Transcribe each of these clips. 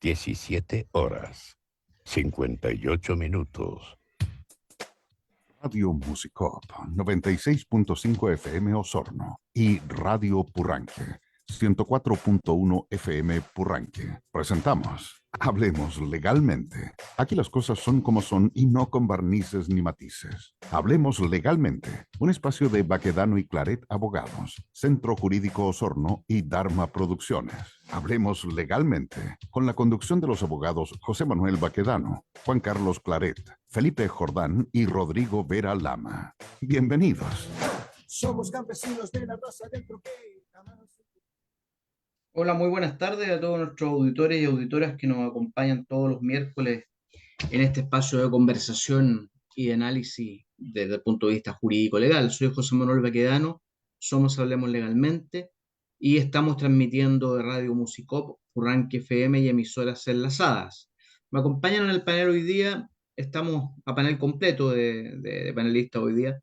17 horas, 58 minutos. Radio Musicop 96.5 FM Osorno y Radio Purranque 104.1 FM Purranque. Presentamos Hablemos Legalmente. Aquí las cosas son como son y no con barnices ni matices. Hablemos Legalmente, un espacio de Baquedano y Claret Abogados, Centro Jurídico Osorno y Dharma Producciones. Hablemos Legalmente, con la conducción de los abogados José Manuel Baquedano, Juan Carlos Claret, Felipe Jordán y Rodrigo Vera Lama. Bienvenidos. Somos campesinos de la raza del troquel. Hola, muy buenas tardes a todos nuestros auditores y auditoras que nos acompañan todos los miércoles en este espacio de conversación y de análisis desde el punto de vista jurídico-legal. Soy José Manuel Baquedano, somos Hablemos Legalmente y estamos transmitiendo de Radio Musicop, Purranque FM y emisoras enlazadas. Me acompañan en el panel hoy día, estamos a panel completo de panelistas hoy día,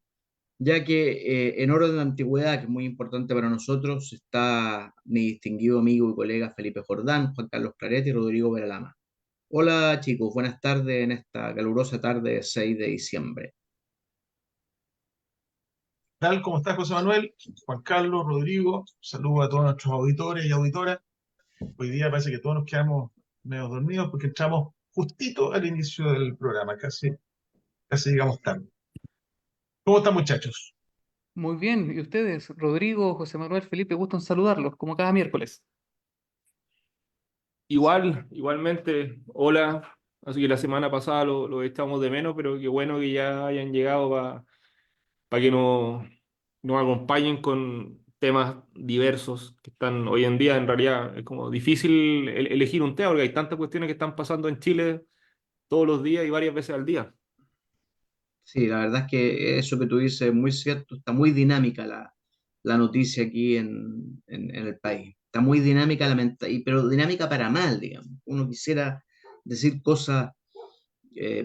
ya que en orden de antigüedad, que es muy importante para nosotros, está mi distinguido amigo y colega Felipe Jordán, Juan Carlos Claret y Rodrigo Veralama. Hola chicos, buenas tardes en esta calurosa tarde de 6 de diciembre. Tal como está José Manuel, Juan Carlos, Rodrigo, saludo a todos nuestros auditores y auditoras. Hoy día parece que todos nos quedamos medio dormidos porque entramos justito al inicio del programa, casi llegamos tarde. ¿Cómo están, muchachos? Muy bien, ¿y ustedes? Rodrigo, José Manuel, Felipe, gusto en saludarlos, como cada miércoles. Igualmente, hola. Así que la semana pasada lo echamos de menos, pero qué bueno que ya hayan llegado para que nos acompañen con temas diversos que están hoy en día. En realidad es como difícil elegir un tema porque hay tantas cuestiones que están pasando en Chile todos los días y varias veces al día. Sí, la verdad es que eso que tú dices es muy cierto, está muy dinámica la noticia aquí en el país. Está muy dinámica, pero dinámica para mal, digamos. Uno quisiera decir cosas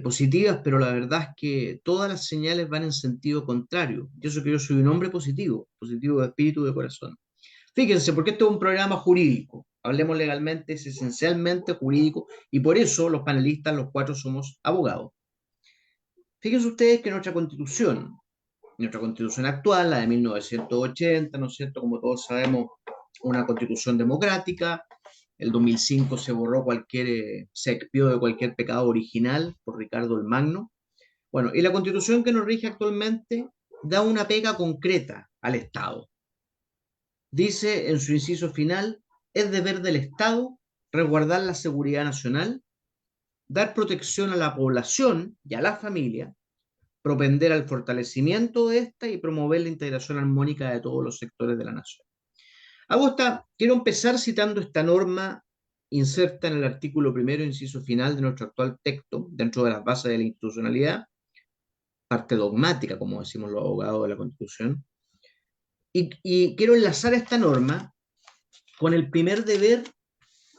positivas, pero la verdad es que todas las señales van en sentido contrario. Yo sé que yo soy un hombre positivo, positivo de espíritu y de corazón. Fíjense, porque esto es un programa jurídico. Hablemos legalmente, es esencialmente jurídico y por eso los panelistas, los cuatro, somos abogados. Fíjense ustedes que nuestra constitución actual, la de 1980, ¿no es cierto? Como todos sabemos, una constitución democrática. El 2005 se borró se expió de cualquier pecado original por Ricardo el Magno. Bueno, y la constitución que nos rige actualmente da una pega concreta al Estado. Dice en su inciso final, es deber del Estado resguardar la seguridad nacional, dar protección a la población y a la familia, propender al fortalecimiento de esta y promover la integración armónica de todos los sectores de la nación. Quiero empezar citando esta norma inserta en el artículo primero, inciso final de nuestro actual texto, dentro de las bases de la institucionalidad, parte dogmática, como decimos los abogados de la Constitución, y quiero enlazar esta norma con el primer deber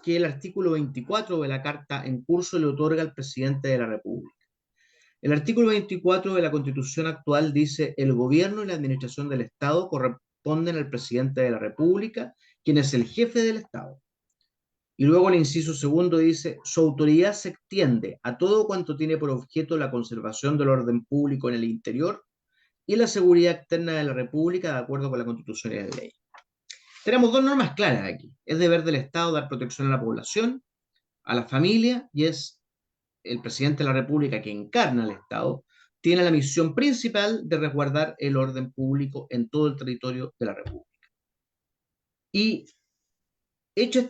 que el artículo 24 de la Carta en curso le otorga al presidente de la República. El artículo 24 de la Constitución actual dice: el gobierno y la administración del Estado corresponden al presidente de la República, quien es el jefe del Estado. Y luego el inciso segundo dice: su autoridad se extiende a todo cuanto tiene por objeto la conservación del orden público en el interior y la seguridad externa de la República, de acuerdo con la Constitución y la ley. Tenemos dos normas claras aquí. Es deber del Estado dar protección a la población, a la familia, y es el presidente de la República, que encarna al Estado, tiene la misión principal de resguardar el orden público en todo el territorio de la República. Y hecho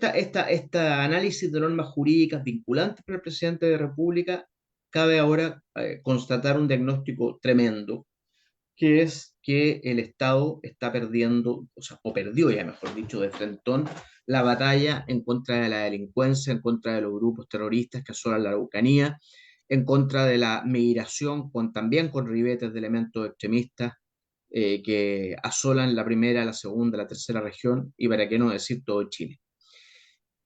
este análisis de normas jurídicas vinculantes para el presidente de la República, cabe ahora constatar un diagnóstico tremendo, que es que el Estado está perdiendo, o perdió ya, mejor dicho, de frentón, la batalla en contra de la delincuencia, en contra de los grupos terroristas que asolan la Araucanía, en contra de la migración, también con ribetes de elementos extremistas que asolan la primera, la segunda, la tercera región, y para qué no decir todo Chile.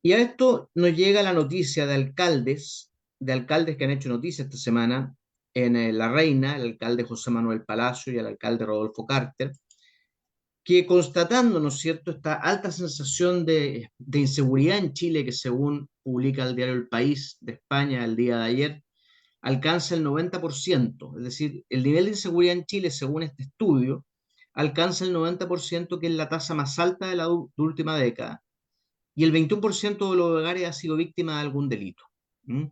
Y a esto nos llega la noticia de alcaldes que han hecho noticia esta semana en La Reina, el alcalde José Manuel Palacio y el alcalde Rodolfo Carter, que constatando, ¿no es cierto?, esta alta sensación de inseguridad en Chile, que según publica el diario El País de España el día de ayer, alcanza el 90%, es decir, el nivel de inseguridad en Chile, según este estudio, alcanza el 90%, que es la tasa más alta de la última década, y el 21% de los hogares ha sido víctima de algún delito. ¿Mm?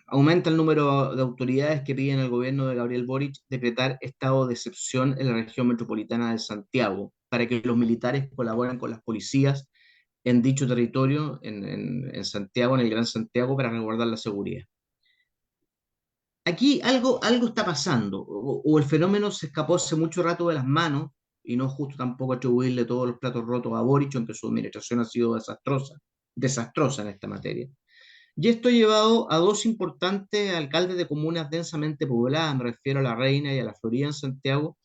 Aumenta el número de autoridades que piden al gobierno de Gabriel Boric decretar estado de excepción en la región metropolitana de Santiago para que los militares colaboren con las policías en dicho territorio, en Santiago, en el Gran Santiago, para resguardar la seguridad. Aquí algo está pasando, o el fenómeno se escapó hace mucho rato de las manos, y no es justo tampoco atribuirle todos los platos rotos a Boric, aunque su administración ha sido desastrosa en esta materia. Y esto ha llevado a dos importantes alcaldes de comunas densamente pobladas, me refiero a La Reina y a La Florida en Santiago,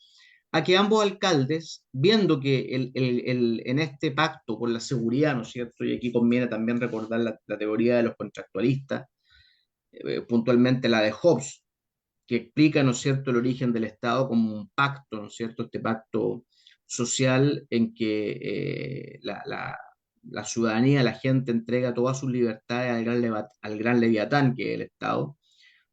a que ambos alcaldes, viendo que en este pacto por la seguridad, ¿no es cierto? Y aquí conviene también recordar la teoría de los contractualistas, puntualmente la de Hobbes, que explica, ¿no es cierto?, el origen del Estado como un pacto, ¿no es cierto?, este pacto social en que la ciudadanía, la gente entrega todas sus libertades al gran Leviatán, que es el Estado,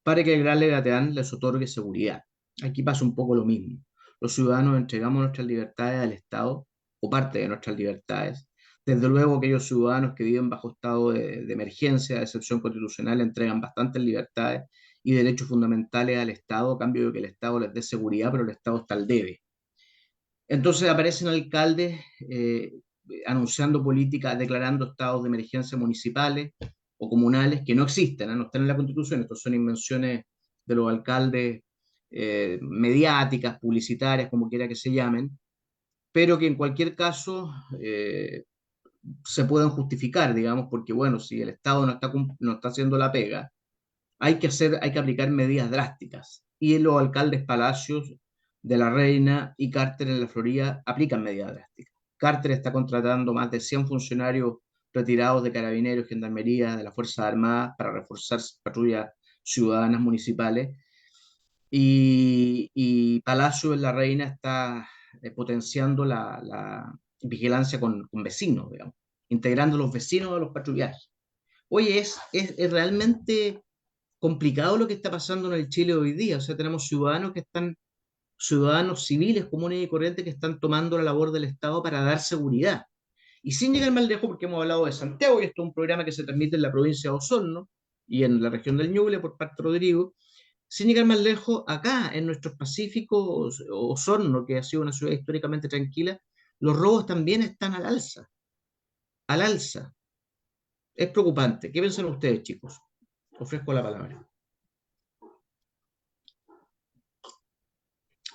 para que el gran Leviatán les otorgue seguridad. Aquí pasa un poco lo mismo. Los ciudadanos entregamos nuestras libertades al Estado, o parte de nuestras libertades. Desde luego, aquellos ciudadanos que viven bajo estado de emergencia, de excepción constitucional, entregan bastantes libertades y derechos fundamentales al Estado, a cambio de que el Estado les dé seguridad, pero el Estado está al debe. Entonces aparecen alcaldes anunciando políticas, declarando estados de emergencia municipales o comunales que no existen, ¿eh? No están en la Constitución, estos son invenciones de los alcaldes mediáticas, publicitarias, como quiera que se llamen, pero que en cualquier caso se pueden justificar, digamos, porque bueno, si el Estado no está haciendo la pega, hay que aplicar medidas drásticas. Y los alcaldes Palacios de La Reina y Carter en la Florida aplican medidas drásticas. Carter está contratando más de 100 funcionarios retirados de Carabineros, Gendarmería, de las Fuerzas Armadas para reforzar patrullas ciudadanas municipales. Y Palacio en La Reina está potenciando la vigilancia con vecinos, digamos, integrando los vecinos a los patrullajes. Oye, es realmente complicado lo que está pasando en el Chile hoy día. O sea, tenemos ciudadanos civiles comunes y corrientes que están tomando la labor del Estado para dar seguridad. Y sin llegar más lejos, porque hemos hablado de Santiago, y esto es un programa que se transmite en la provincia de Osorno y en la región del Ñuble por parte de Rodrigo, sin llegar más lejos, acá en nuestros Pacíficos, Osorno, que ha sido una ciudad históricamente tranquila, los robos también están al alza, al alza. Es preocupante. ¿Qué piensan ustedes, chicos? Ofrezco la palabra.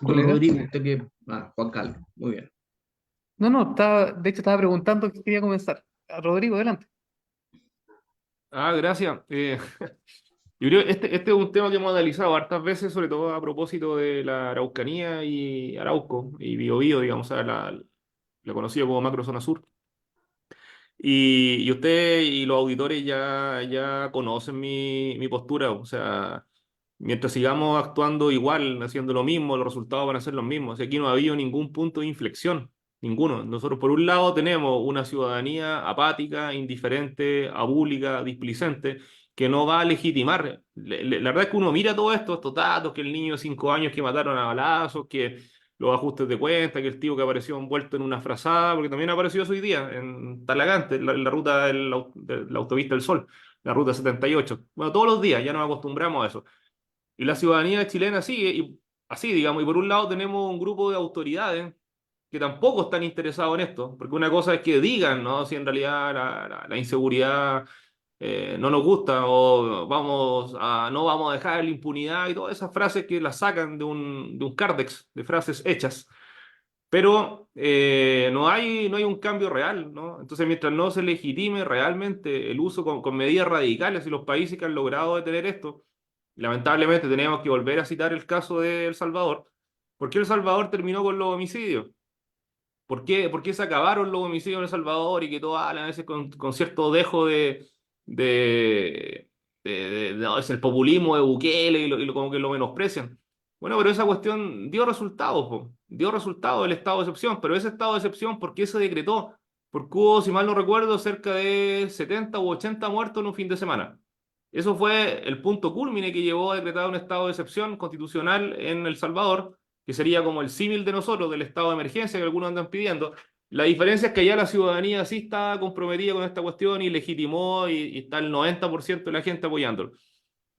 Don Colega. Rodrigo, usted que... Juan Carlos, muy bien. No, de hecho estaba preguntando que quería comenzar. Rodrigo, adelante. Gracias. Yo creo que este es un tema que hemos analizado hartas veces, sobre todo a propósito de la Araucanía y Arauco y Biobío, digamos, o sea, la conocido como macro zona sur. Y usted y los auditores ya conocen mi postura, o sea, mientras sigamos actuando igual, haciendo lo mismo, los resultados van a ser los mismos. O sea, aquí no ha habido ningún punto de inflexión, ninguno. Nosotros, por un lado, tenemos una ciudadanía apática, indiferente, abúlica, displicente, que no va a legitimar. La verdad es que uno mira todo esto, estos datos, que el niño de 5 años que mataron a balazos, que los ajustes de cuenta, que el tío que apareció envuelto en una frazada, porque también apareció eso hoy día en Talagante, en la ruta de la Autovista del Sol, la ruta 78. Bueno, todos los días ya nos acostumbramos a eso. Y la ciudadanía chilena sigue así, digamos, y por un lado tenemos un grupo de autoridades que tampoco están interesados en esto, porque una cosa es que digan, ¿no? Si en realidad la inseguridad no nos gusta o no vamos a dejar la impunidad y todas esas frases que las sacan de un cárdex de frases hechas. Pero no hay un cambio real, ¿no? Entonces, mientras no se legitime realmente el uso con medidas radicales y los países que han logrado detener esto, lamentablemente tenemos que volver a citar el caso de El Salvador. ¿Por qué El Salvador terminó con los homicidios? ¿Por qué se acabaron los homicidios en El Salvador y que todos hablan a veces con cierto dejo de no, es el populismo de Bukele y como que lo menosprecian? Bueno, pero esa cuestión dio resultados, po. Dio resultados el estado de excepción, pero ese estado de excepción, ¿por qué se decretó? Porque hubo, si mal no recuerdo, cerca de 70 u 80 muertos en un fin de semana. Eso fue el punto cúlmine que llevó a decretar un estado de excepción constitucional en El Salvador, que sería como el símil de nosotros, del estado de emergencia que algunos andan pidiendo. La diferencia es que allá la ciudadanía sí está comprometida con esta cuestión y legitimó y está el 90% de la gente apoyándolo.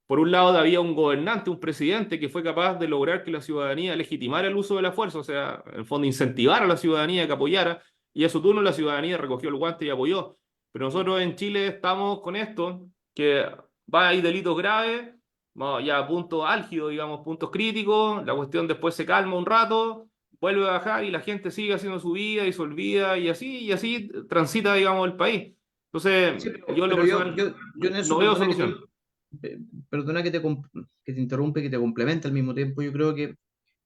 Por un lado, había un gobernante, un presidente que fue capaz de lograr que la ciudadanía legitimara el uso de la fuerza, o sea, en el fondo incentivar a la ciudadanía que apoyara, y a su turno la ciudadanía recogió el guante y apoyó. Pero nosotros en Chile estamos con esto, que va a ir delitos graves, vamos ya a puntos álgidos, digamos, puntos críticos, la cuestión después se calma un rato, vuelve a bajar y la gente sigue haciendo su vida y se olvida y así transita, digamos, el país. Entonces, Sí, yo en lo pero personal yo en no eso, veo solución. eh, perdona que te interrumpe, que te complemente al mismo tiempo. Yo creo que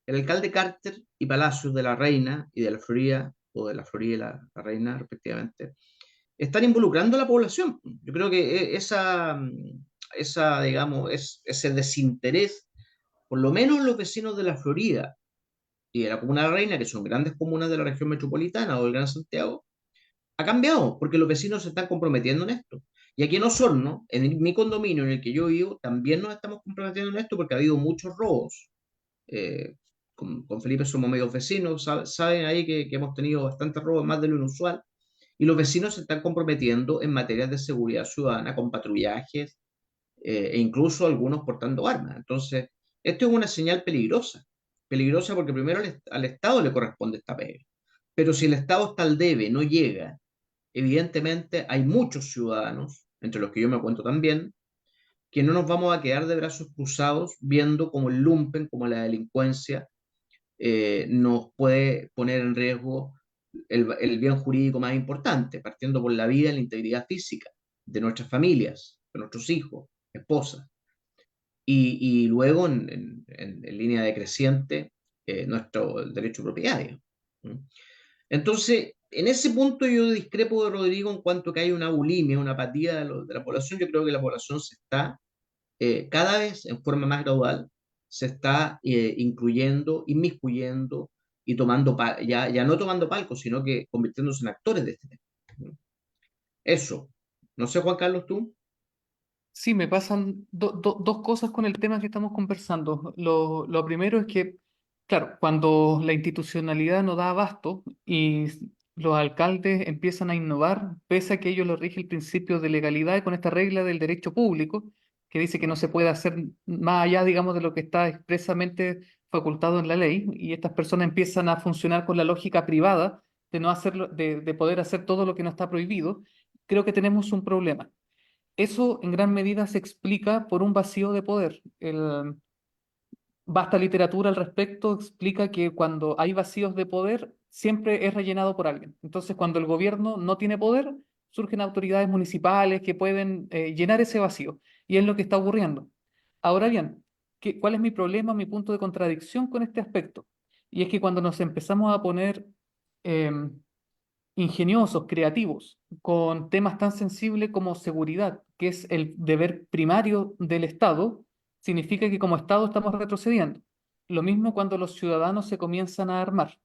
el alcalde Carter y Palacios de la Reina y de la Florida, o de la Florida y la Reina, respectivamente, están involucrando a la población. Yo creo que digamos, ese desinterés, por lo menos los vecinos de la Florida y de la Comuna de la Reina, que son grandes comunas de la región metropolitana o del Gran Santiago, ha cambiado, porque los vecinos se están comprometiendo en esto. Y aquí en Osorno, en mi condominio en el que yo vivo, también nos estamos comprometiendo en esto porque ha habido muchos robos. Eh, con Felipe somos medios vecinos, saben ahí que hemos tenido bastantes robos, más de lo inusual, y los vecinos se están comprometiendo en materia de seguridad ciudadana con patrullajes e incluso algunos portando armas. Entonces, esto es una señal peligrosa, peligrosa porque primero al Estado le corresponde esta pega, pero si el Estado está al debe, no llega, evidentemente hay muchos ciudadanos, entre los que yo me cuento también, que no nos vamos a quedar de brazos cruzados viendo cómo el lumpen, como la delincuencia, nos puede poner en riesgo el bien jurídico más importante, partiendo por la vida y la integridad física de nuestras familias, de nuestros hijos, esposas, y luego en línea decreciente nuestro derecho propietario. ¿Mm? Entonces, en ese punto yo discrepo de Rodrigo en cuanto a que hay una bulimia, una apatía de la población. Yo creo que la población se está cada vez en forma más gradual, se está incluyendo, inmiscuyendo y tomando, ya no tomando palco, sino que convirtiéndose en actores de este tema. Eso. No sé, Juan Carlos, tú. Sí, me pasan dos cosas con el tema que estamos conversando. Lo primero es que, claro, cuando la institucionalidad no da abasto y los alcaldes empiezan a innovar, pese a que ellos lo rige el principio de legalidad y con esta regla del derecho público, que dice que no se puede hacer más allá, digamos, de lo que está expresamente facultado en la ley, y estas personas empiezan a funcionar con la lógica privada de no hacerlo, de poder hacer todo lo que no está prohibido, creo que tenemos un problema. Eso en gran medida se explica por un vacío de poder. Vasta literatura al respecto explica que cuando hay vacíos de poder, siempre es rellenado por alguien. Entonces, cuando el gobierno no tiene poder, surgen autoridades municipales que pueden llenar ese vacío. Y es lo que está ocurriendo. Ahora bien, ¿cuál es mi problema, mi punto de contradicción con este aspecto? Y es que cuando nos empezamos a poner em, ingeniosos, creativos, con temas tan sensibles como seguridad, que es el deber primario del Estado, significa que como Estado estamos retrocediendo. Lo mismo cuando los ciudadanos se comienzan a armar.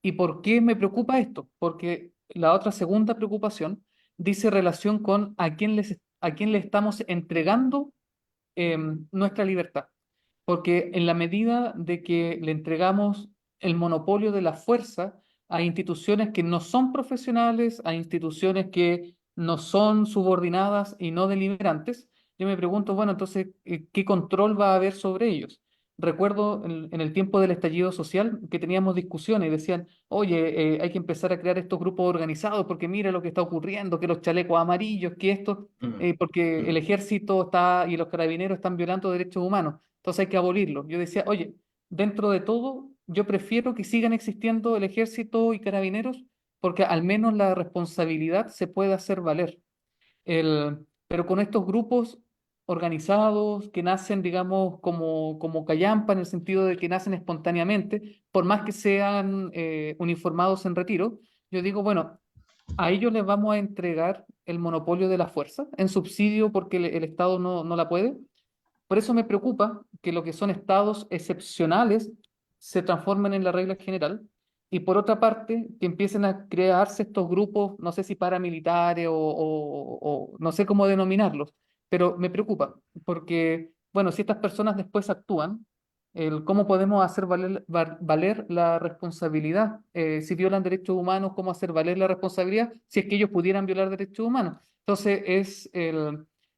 ¿Y por qué me preocupa esto? Porque la otra segunda preocupación dice relación con a quién le estamos entregando nuestra libertad. Porque en la medida de que le entregamos el monopolio de la fuerza a instituciones que no son profesionales, a instituciones que no son subordinadas y no deliberantes, yo me pregunto, bueno, entonces, ¿qué control va a haber sobre ellos? Recuerdo en el tiempo del estallido social que teníamos discusiones y decían, oye, hay que empezar a crear estos grupos organizados porque mira lo que está ocurriendo, que los chalecos amarillos, que esto, Mm, porque el mm. ejército está y los carabineros están violando derechos humanos, entonces hay que abolirlo. Yo decía, oye, dentro de todo, yo prefiero que sigan existiendo el ejército y carabineros porque al menos la responsabilidad se puede hacer valer. Pero con estos grupos organizados que nacen, digamos, como callampa, en el sentido de que nacen espontáneamente, por más que sean uniformados en retiro, yo digo, bueno, a ellos les vamos a entregar el monopolio de la fuerza en subsidio porque el Estado no la puede. Por eso me preocupa que lo que son estados excepcionales se transformen en la regla general. Y por otra parte, que empiecen a crearse estos grupos, no sé si paramilitares o no sé cómo denominarlos, pero me preocupa, porque, bueno, si estas personas después actúan, cómo podemos hacer valer la responsabilidad. Si violan derechos humanos, cómo hacer valer la responsabilidad si es que ellos pudieran violar derechos humanos. Entonces,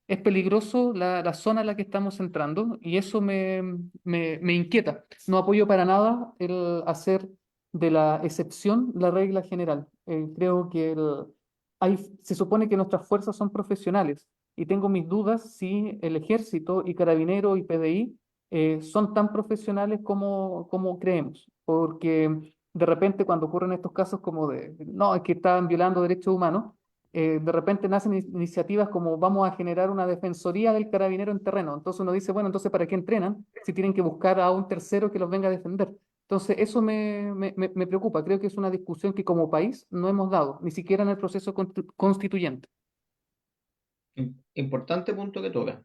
es peligroso la zona en la que estamos entrando y eso me inquieta. No apoyo para nada el hacer de la excepción la regla general. Creo que se supone que nuestras fuerzas son profesionales y tengo mis dudas si el ejército y carabineros y PDI son tan profesionales como creemos, porque de repente cuando ocurren estos casos como no, es que estaban violando derechos humanos, de repente nacen iniciativas como vamos a generar una defensoría del carabinero en terreno. Entonces uno dice, bueno, entonces ¿para qué entrenan si tienen que buscar a un tercero que los venga a defender? Entonces eso me preocupa. Creo que es una discusión que como país no hemos dado, ni siquiera en el proceso constituyente. Importante punto que toca.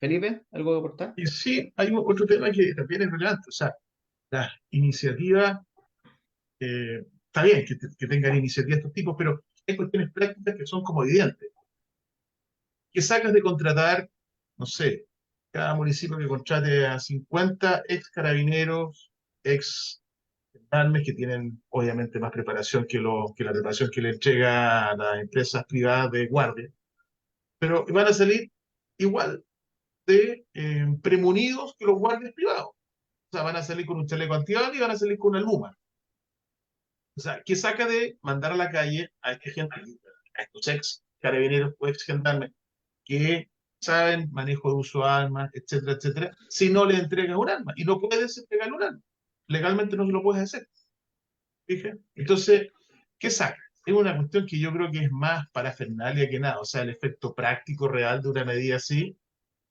Felipe, ¿algo que aportar? Y sí, hay otro tema que también es relevante. O sea, las iniciativas, está bien que tengan iniciativas de estos tipos, pero hay cuestiones prácticas que son como evidentes. Que sacas de contratar, no sé, cada municipio que contrate a 50 ex carabineros, ex gendarmes que tienen obviamente más preparación que la preparación que le entrega a las empresas privadas de guardia, pero van a salir igual de premunidos que los guardias privados. O sea, van a salir con un chaleco antibala y van a salir con una luma. O sea, ¿qué saca de mandar a la calle a este gente, a estos ex carabineros o ex gendarmes que saben manejo de uso de armas, etcétera, etcétera, si no le entregas un arma? Y no puedes entregarle un arma. Legalmente no se lo puedes hacer. ¿Fija? Entonces, ¿qué saca? Es una cuestión que yo creo que es más parafernalia que nada. O sea, el efecto práctico real de una medida así,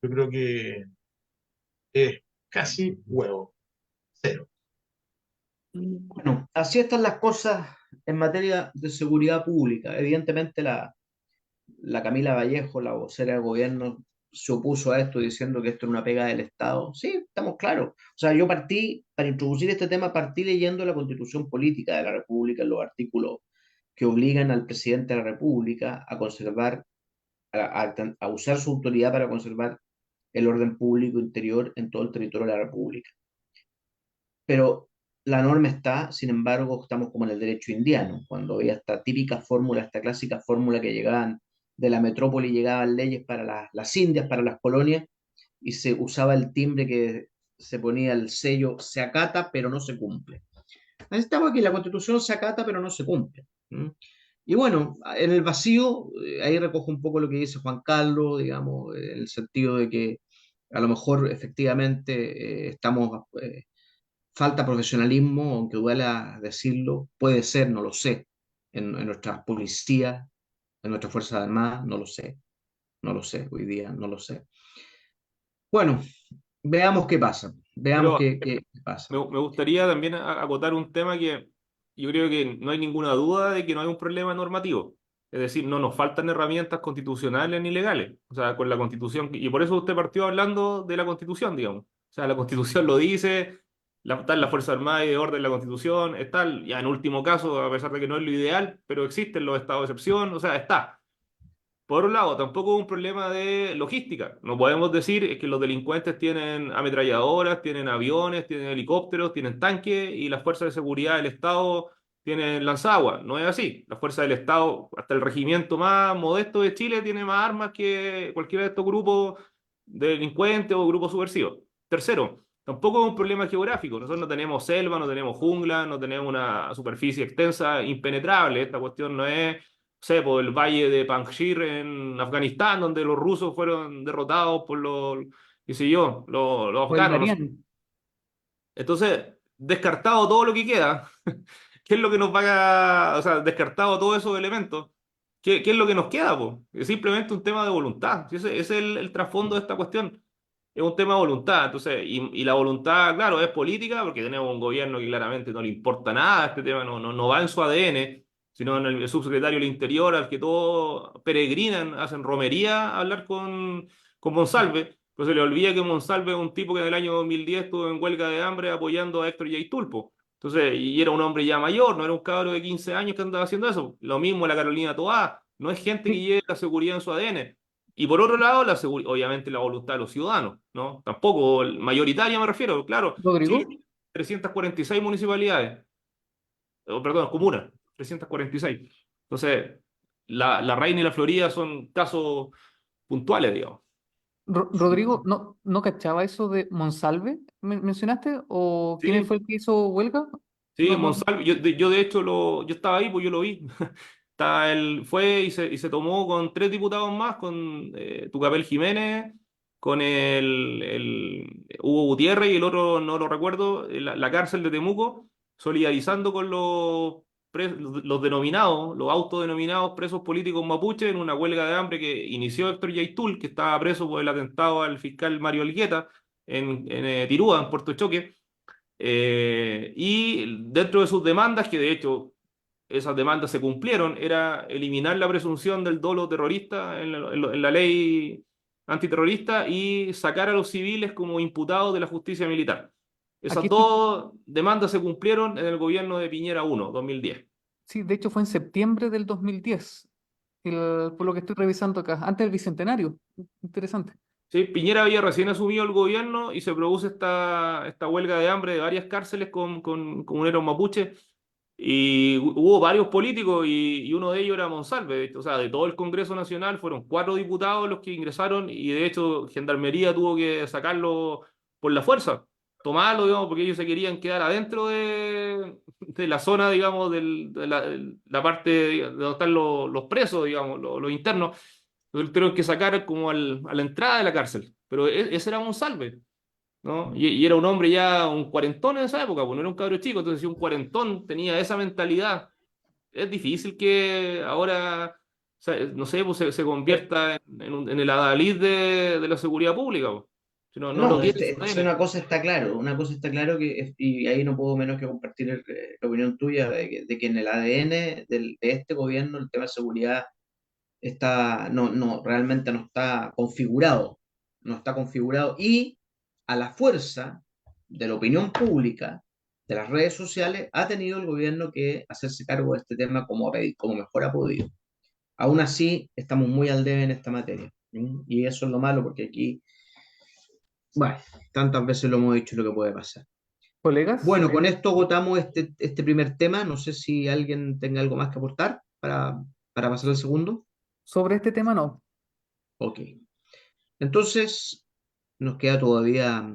yo creo que es casi huevo, cero. Bueno, así están las cosas en materia de seguridad pública. Evidentemente la Camila Vallejo, la vocera del gobierno, se opuso a esto diciendo que esto era una pega del Estado. Sí, estamos claros. O sea, yo partí, para introducir este tema, partí leyendo la Constitución Política de la República en los artículos que obligan al presidente de la República a conservar, a usar su autoridad para conservar el orden público interior en todo el territorio de la República. Pero la norma está, sin embargo, estamos como en el derecho indiano, cuando había esta típica fórmula, esta clásica fórmula que llegaban de la metrópoli, llegaban leyes para las Indias, para las colonias, y se usaba el timbre que se ponía el sello, se acata, pero no se cumple. Estamos aquí, la Constitución se acata, pero no se cumple. Y bueno, en el vacío, ahí recojo un poco lo que dice Juan Carlos, digamos, en el sentido de que a lo mejor efectivamente estamos falta profesionalismo, aunque duela decirlo, puede ser, no lo sé, en nuestras policías, en nuestras Fuerzas Armadas, no lo sé, no lo sé, hoy día no lo sé. Bueno, veamos qué pasa, veamos Pero qué pasa. me gustaría también acotar un tema que yo creo que no hay ninguna duda de que no hay un problema normativo. Es decir, no nos faltan herramientas constitucionales ni legales. O sea, con la Constitución, y por eso usted partió hablando de la Constitución, digamos. O sea, la Constitución lo dice, está en la Fuerza Armada y de orden la Constitución, está, ya en último caso, a pesar de que no es lo ideal, pero existen los estados de excepción, o sea, está. Por un lado, tampoco es un problema de logística. No podemos decir que los delincuentes tienen ametralladoras, tienen aviones, tienen helicópteros, tienen tanques y las fuerzas de seguridad del Estado tienen lanzaguas. No es así. Las fuerzas del Estado, hasta el regimiento más modesto de Chile, tiene más armas que cualquiera de estos grupos de delincuentes o grupos subversivos. Tercero, tampoco es un problema geográfico. Nosotros no tenemos selva, no tenemos jungla, no tenemos una superficie extensa, impenetrable. Esta cuestión no es sé, por el valle de Panjshir en Afganistán, donde los rusos fueron derrotados por los, qué sé yo, los O el afganos. No sé. Darién. Entonces, descartado todo lo que queda, ¿qué es lo que nos va a, o sea, descartado todos esos elementos, ¿qué es lo que nos queda, po? Es simplemente un tema de voluntad. Si ese es el trasfondo de esta cuestión. Es un tema de voluntad. Entonces, y la voluntad, claro, es política, porque tenemos un gobierno que claramente no le importa nada, este tema no va en su ADN, sino en el subsecretario del Interior, al que todos peregrinan, hacen romería a hablar con Monsalve. Pero se le olvida que Monsalve es un tipo que en el año 2010 estuvo en huelga de hambre apoyando a Héctor Yaitul, po. Entonces, y era un hombre ya mayor, no era un cabro de 15 años que andaba haciendo eso. Lo mismo la Carolina Toá, no es gente que Sí, lleve la seguridad en su ADN. Y por otro lado, obviamente la voluntad de los ciudadanos, ¿no? Tampoco mayoritaria me refiero, claro. Chile Rodrigo. tiene 346 municipalidades, perdón, comunas, 346. Entonces, la Reina y la Florida son casos puntuales, digamos. Rodrigo, ¿no cachaba eso de Monsalve? ¿Mencionaste? ¿O quién Sí, fue el que hizo huelga? sí, No, no. Monsalve, yo de hecho yo estaba ahí, pues yo lo vi. Fue y se tomó con 3 diputados más, con Tucapel Jiménez, con el Hugo Gutiérrez y el otro no lo recuerdo, la cárcel de Temuco, solidarizando con los denominados, los autodenominados presos políticos mapuches en una huelga de hambre que inició Héctor Yaitul, que estaba preso por el atentado al fiscal Mario Elgueta en Tirúa, en Puerto Choque. Y dentro de sus demandas, que de hecho esas demandas se cumplieron, era eliminar la presunción del dolo terrorista en la ley antiterrorista y sacar a los civiles como imputados de la justicia militar. Aquí Esas estoy. dos demandas se cumplieron en el gobierno de Piñera 1, 2010. Sí, de hecho fue en septiembre del 2010, por lo que estoy revisando acá, antes del Bicentenario. Interesante. Sí, Piñera había recién asumido el gobierno y se produce esta huelga de hambre de varias cárceles con comuneros mapuches. Y hubo varios políticos y uno de ellos era Monsalve. De hecho, o sea, de todo el Congreso Nacional fueron 4 diputados los que ingresaron y de hecho Gendarmería tuvo que sacarlo por la fuerza, tomarlo, digamos, porque ellos se querían quedar adentro de la zona, digamos, de la parte de donde están los presos, digamos, los internos. Lo tuvieron que sacar como a la entrada de la cárcel. Pero ese era Monsalve, ¿no? Y era un hombre ya, un cuarentón en esa época, pues no era un cabro chico. Entonces, si un cuarentón tenía esa mentalidad, es difícil que ahora, o sea, no sé, pues se convierta en el adalid de la seguridad pública, pues. Si no, no lo No, tiene en su una ADN. cosa está claro, una cosa está claro y ahí no puedo menos que compartir la opinión tuya de que en el ADN de este gobierno el tema de seguridad realmente no está configurado, no está configurado y a la fuerza de la opinión pública, de las redes sociales, ha tenido el gobierno que hacerse cargo de este tema como mejor ha podido. Aún así, estamos muy al debe en esta materia. ¿Mm? Y eso es lo malo, porque aquí, bueno, tantas veces lo hemos dicho lo que puede pasar. Colegas, Bueno, con esto agotamos este primer tema. No sé si alguien tenga algo más que aportar para pasar al segundo. sobre este tema no. Ok. Entonces, nos queda todavía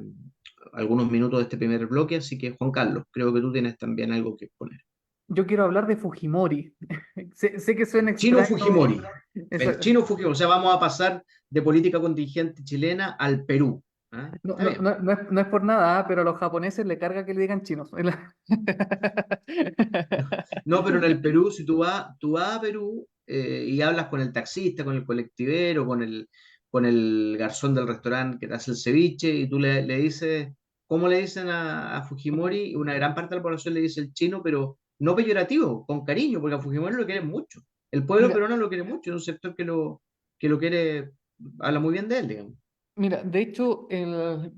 algunos minutos de este primer bloque, así que Juan Carlos, creo que tú tienes también algo que exponer. Yo quiero hablar de Fujimori. Sé que suena Chino extraño. Fujimori. Eso, El chino Fujimori. O sea, vamos a pasar de política contingente chilena al Perú. ¿Ah? no, Está no, bien. no es por nada, pero a los japoneses le carga que le digan chinos. No, pero en el Perú, si tú vas a Perú y hablas con el taxista, con el colectivero, con el garzón del restaurante que te hace el ceviche, y tú le dices, ¿cómo le dicen a Fujimori? Una gran parte de la población le dice el chino, pero no peyorativo, con cariño, porque a Fujimori lo quieren mucho. El pueblo Mira, peruano lo quiere mucho, es un sector que lo quiere, habla muy bien de él, digamos. Mira, de hecho,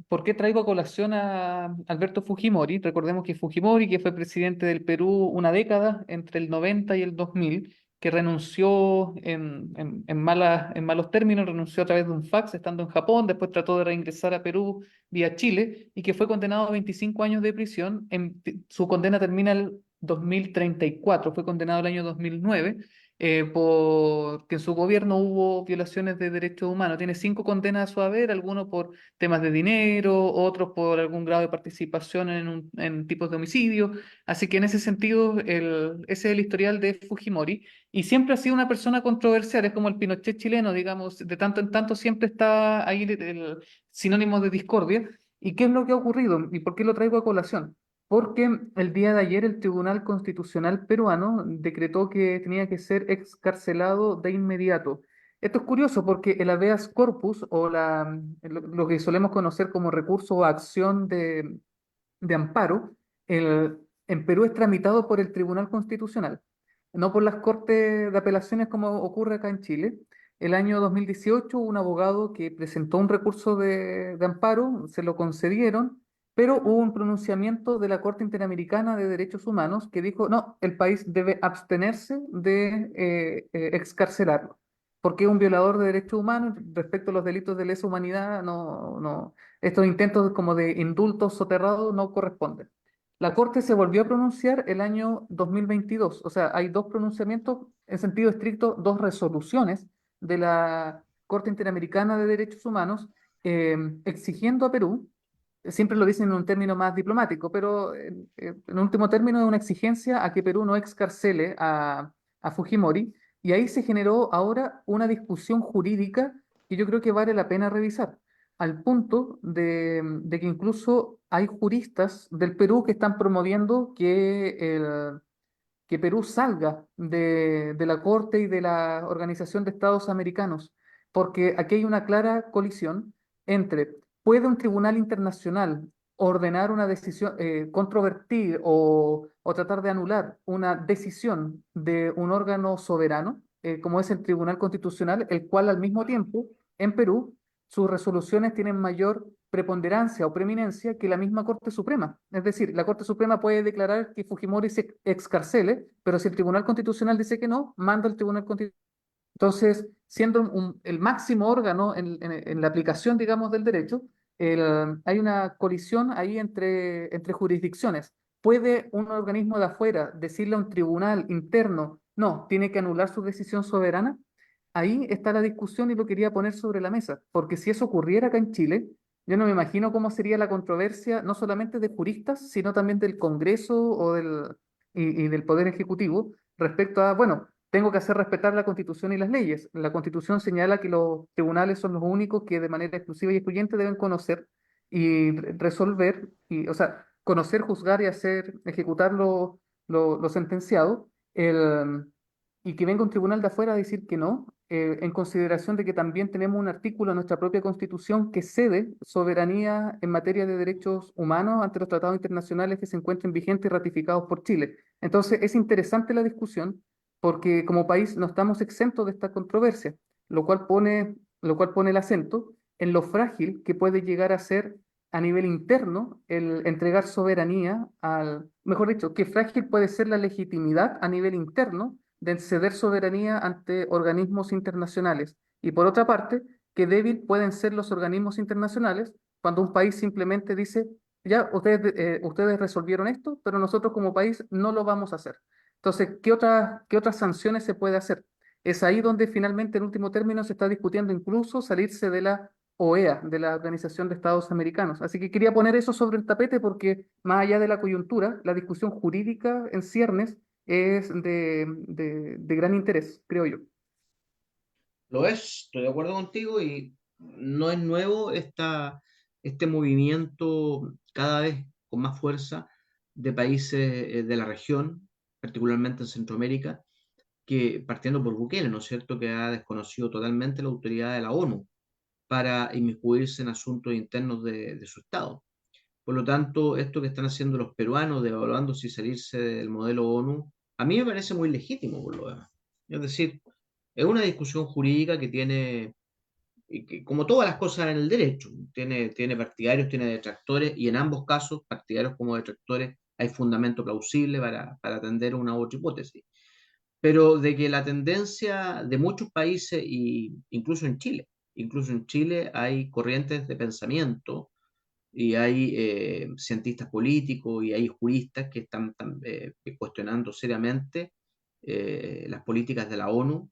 ¿por qué traigo a colación a Alberto Fujimori? Recordemos que Fujimori, que fue presidente del Perú una década, entre el 90 y el 2000, que renunció en malos términos, renunció a través de un fax estando en Japón, después trató de reingresar a Perú vía Chile y que fue condenado a 25 años de prisión. Su condena termina el 2034, fue condenado el año 2009 porque en su gobierno hubo violaciones de derechos humanos. Tiene 5 condenas a su haber, algunos por temas de dinero, otros por algún grado de participación en tipos de homicidio. Así que en ese sentido, ese es el historial de Fujimori. Y siempre ha sido una persona controversial, es como el Pinochet chileno, digamos, de tanto en tanto siempre está ahí el sinónimo de discordia. ¿Y qué es lo que ha ocurrido? ¿Y por qué lo traigo a colación? Porque el día de ayer el Tribunal Constitucional peruano decretó que tenía que ser excarcelado de inmediato. Esto es curioso porque el habeas corpus o lo que solemos conocer como recurso o acción de amparo, en Perú es tramitado por el Tribunal Constitucional, no por las Cortes de Apelaciones como ocurre acá en Chile. el año 2018 un abogado que presentó un recurso de amparo, se lo concedieron, pero hubo un pronunciamiento de la Corte Interamericana de Derechos Humanos que dijo, no, el país debe abstenerse de excarcelarlo, porque es un violador de derechos humanos respecto a los delitos de lesa humanidad, estos intentos como de indultos soterrados no corresponden. La Corte se volvió a pronunciar el año 2022, o sea, hay dos pronunciamientos en sentido estricto, dos resoluciones de la Corte Interamericana de Derechos Humanos exigiendo a Perú, siempre lo dicen en un término más diplomático, pero en último término es una exigencia a que Perú no excarcele a Fujimori, y ahí se generó ahora una discusión jurídica que yo creo que vale la pena revisar, al punto de que incluso hay juristas del Perú que están promoviendo que Perú salga de la Corte y de la Organización de Estados Americanos, porque aquí hay una clara colisión entre, ¿puede un tribunal internacional ordenar una decisión, controvertir o tratar de anular una decisión de un órgano soberano, como es el Tribunal Constitucional, el cual al mismo tiempo, en Perú, sus resoluciones tienen mayor preponderancia o preeminencia que la misma Corte Suprema? Es decir, la Corte Suprema puede declarar que Fujimori se excarcele, pero si el Tribunal Constitucional dice que no, manda al Tribunal Constitucional. Entonces, siendo el máximo órgano en la aplicación, digamos, del derecho, hay una colisión ahí entre jurisdicciones. ¿Puede un organismo de afuera decirle a un tribunal interno, no, tiene que anular su decisión soberana? Ahí está la discusión y lo quería poner sobre la mesa, porque si eso ocurriera acá en Chile, yo no me imagino cómo sería la controversia, no solamente de juristas, sino también del Congreso y del Poder Ejecutivo respecto a, bueno, tengo que hacer respetar la Constitución y las leyes. La Constitución señala que los tribunales son los únicos que de manera exclusiva y excluyente deben conocer y resolver, o sea, conocer, juzgar y ejecutar lo sentenciado. Y que venga un tribunal de afuera a decir que no, en consideración de que también tenemos un artículo en nuestra propia Constitución que cede soberanía en materia de derechos humanos ante los tratados internacionales que se encuentren vigentes y ratificados por Chile. Entonces, es interesante la discusión porque como país no estamos exentos de esta controversia, lo cual pone el acento en lo frágil que puede llegar a ser a nivel interno el entregar soberanía mejor dicho, qué frágil puede ser la legitimidad a nivel interno de ceder soberanía ante organismos internacionales. Y por otra parte, qué débil pueden ser los organismos internacionales cuando un país simplemente dice, ya, ustedes resolvieron esto, pero nosotros como país no lo vamos a hacer. Entonces, ¿qué otras sanciones se puede hacer? Es ahí donde finalmente, en último término, se está discutiendo incluso salirse de la OEA, de la Organización de Estados Americanos. Así que quería poner eso sobre el tapete porque, más allá de la coyuntura, la discusión jurídica en ciernes es de gran interés, creo yo. Lo es, estoy de acuerdo contigo y no es nuevo este movimiento cada vez con más fuerza de países de la región, particularmente en Centroamérica, que partiendo por Bukele, ¿no es cierto?, que ha desconocido totalmente la autoridad de la ONU para inmiscuirse en asuntos internos de su Estado. Por lo tanto, esto que están haciendo los peruanos, de evaluando si salirse del modelo ONU, a mí me parece muy legítimo por lo demás. Es decir, es una discusión jurídica que tiene, y que, como todas las cosas en el derecho, tiene partidarios, tiene detractores, y en ambos casos, partidarios como detractores, hay fundamento plausible para atender una u otra hipótesis. Pero de que la tendencia de muchos países, y incluso en Chile hay corrientes de pensamiento y hay cientistas políticos y hay juristas que están cuestionando seriamente las políticas de la ONU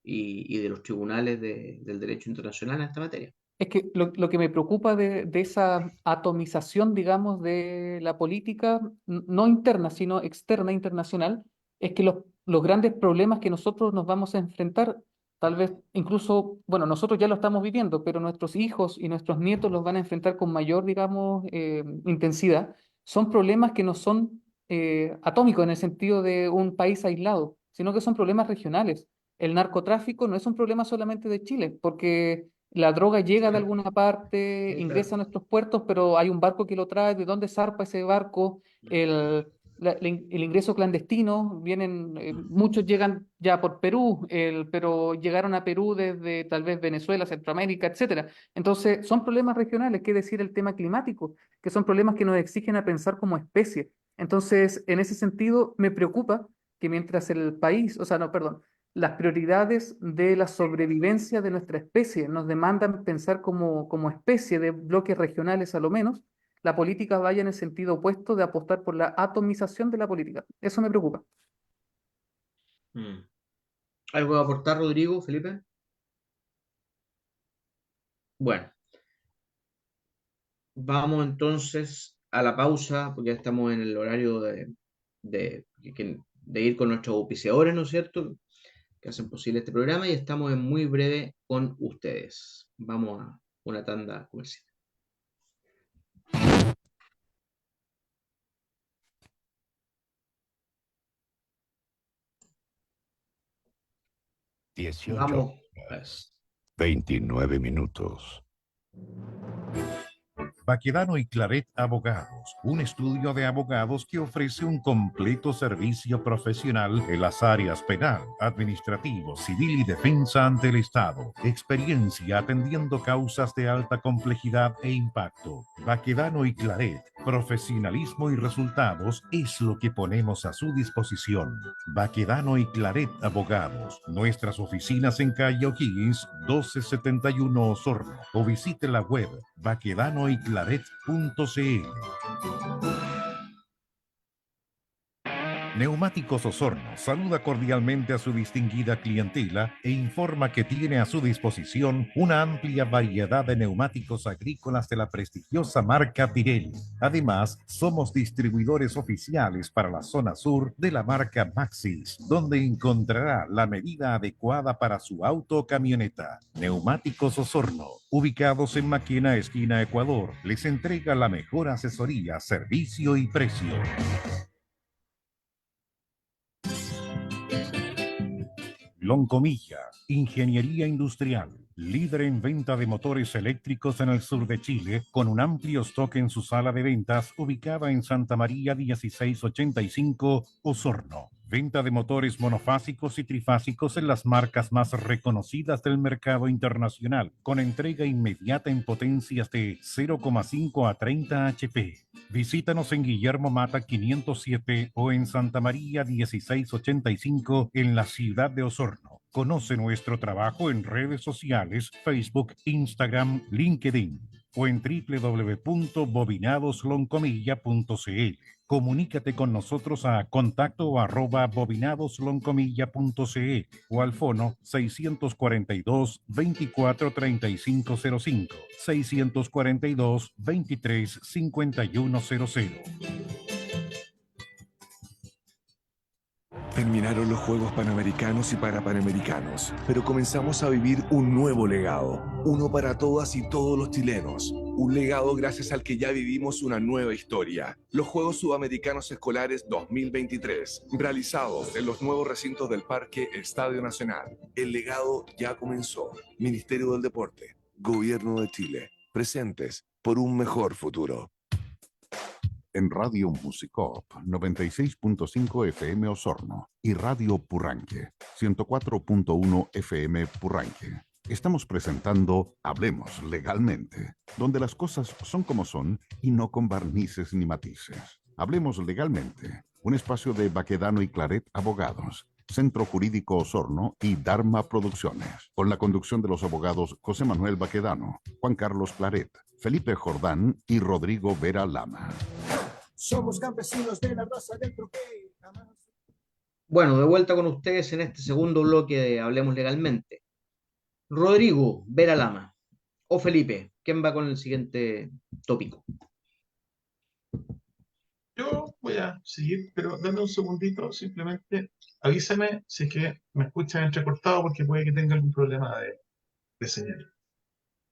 y de los tribunales del derecho internacional en esta materia. Es que lo que me preocupa de esa atomización, digamos, de la política, no interna, sino externa, internacional, es que los grandes problemas que nosotros nos vamos a enfrentar, tal vez incluso, bueno, nosotros ya lo estamos viviendo, pero nuestros hijos y nuestros nietos los van a enfrentar con mayor, digamos, intensidad, son problemas que no son atómicos en el sentido de un país aislado, sino que son problemas regionales. El narcotráfico no es un problema solamente de Chile, porque la droga llega de Claro, alguna parte, sí, ingresa claro. a nuestros puertos, pero hay un barco que lo trae, ¿de dónde zarpa ese barco? el ingreso clandestino, vienen, muchos llegan ya por Perú, pero llegaron a Perú desde tal vez Venezuela, Centroamérica, etcétera. Entonces, son problemas regionales, qué decir el tema climático, que son problemas que nos exigen a pensar como especie. Entonces, en ese sentido, me preocupa que mientras el país, o sea, no, perdón, las prioridades de la sobrevivencia de nuestra especie nos demandan pensar como especie de bloques regionales a lo menos, la política vaya en el sentido opuesto de apostar por la atomización de la política. Eso me preocupa. Mm. ¿Algo a aportar, Rodrigo, Felipe? Bueno, vamos entonces a la pausa, porque ya estamos en el horario de, de ir con nuestros auspiciadores, ¿no es cierto? Que hacen posible este programa y estamos en muy breve con ustedes. Vamos a una tanda comercial. Vamos, pues. 29 minutos. Baquedano y Claret Abogados, un estudio de abogados que ofrece un completo servicio profesional en las áreas penal, administrativo, civil y defensa ante el Estado. Experiencia atendiendo causas de alta complejidad e impacto. Baquedano y Claret, profesionalismo y resultados es lo que ponemos a su disposición. Baquedano y Claret Abogados, nuestras oficinas en calle O'Higgins, 1271 Osorno, o visite la web baquedanoyclaret.cl. Neumáticos Osorno saluda cordialmente a su distinguida clientela e informa que tiene a su disposición una amplia variedad de neumáticos agrícolas de la prestigiosa marca Pirelli. Además, somos distribuidores oficiales para la zona sur de la marca Maxxis, donde encontrará la medida adecuada para su auto o camioneta. Neumáticos Osorno, ubicados en Maquena, esquina Ecuador, les entrega la mejor asesoría, servicio y precio. Loncomilla, ingeniería industrial, líder en venta de motores eléctricos en el sur de Chile, con un amplio stock en su sala de ventas ubicada en Santa María 1685, Osorno. Venta de motores monofásicos y trifásicos en las marcas más reconocidas del mercado internacional, con entrega inmediata en potencias de 0,5 a 30 HP. Visítanos en Guillermo Mata 507 o en Santa María 1685 en la ciudad de Osorno. Conoce nuestro trabajo en redes sociales, Facebook, Instagram, LinkedIn o en www.bobinadosloncomilla.cl. Comunícate con nosotros a contacto@bobinadosloncomilla.cl o al fono 642 24 3505, 642 23 5100. Terminaron los Juegos Panamericanos y Parapanamericanos, pero comenzamos a vivir un nuevo legado, uno para todas y todos los chilenos. Un legado gracias al que ya vivimos una nueva historia. Los Juegos Sudamericanos Escolares 2023, realizados en los nuevos recintos del Parque Estadio Nacional. El legado ya comenzó. Ministerio del Deporte, Gobierno de Chile, presentes por un mejor futuro. En Radio Musicop 96.5 FM Osorno y Radio Purranque 104.1 FM Purranque. Estamos presentando Hablemos Legalmente, donde las cosas son como son y no con barnices ni matices. Hablemos Legalmente, un espacio de Baquedano y Claret Abogados, Centro Jurídico Osorno y Dharma Producciones, con la conducción de los abogados José Manuel Baquedano, Juan Carlos Claret, Felipe Jordán y Rodrigo Vera Lama. Somos campesinos de la raza del troque. Bueno, de vuelta con ustedes en este segundo bloque de Hablemos Legalmente. Rodrigo Vera Lama o Felipe, ¿quién va con el siguiente tópico? Yo voy a seguir, pero dame un segundito, simplemente avísame si es que me escuchan entrecortado porque puede que tenga algún problema de señal.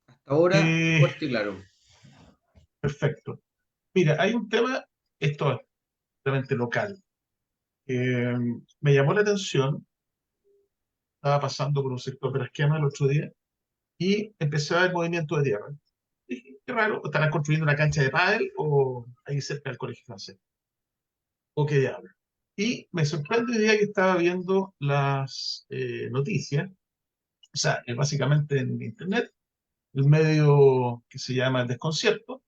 Hasta ahora, fuerte y claro. Perfecto. Mira, hay un tema, esto es realmente local. Me llamó la atención, estaba pasando por un sector de la esquema el otro día y empecé a ver movimiento de tierra. Dije, qué raro, ¿estarán construyendo una cancha de pádel o ahí cerca del colegio francés? o qué diablo. Y me sorprende el día que estaba viendo las noticias, o sea, básicamente en internet, el medio que se llama El Desconcierto,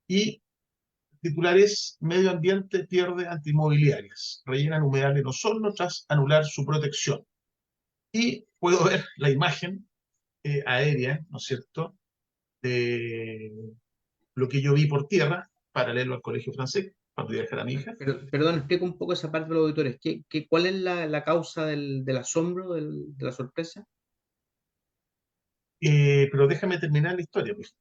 y el titular es Medio Ambiente pierde antimobiliarias, rellenan humedal en Osorno tras anular su protección. Y puedo ver la imagen aérea, ¿no es cierto?, de lo que yo vi por tierra, paralelo al colegio francés, cuando iba a dejar a mi hija. Perdón, explica un poco esa parte de los auditores. ¿Cuál es la causa del asombro, de la sorpresa? Pero déjame terminar la historia, pues.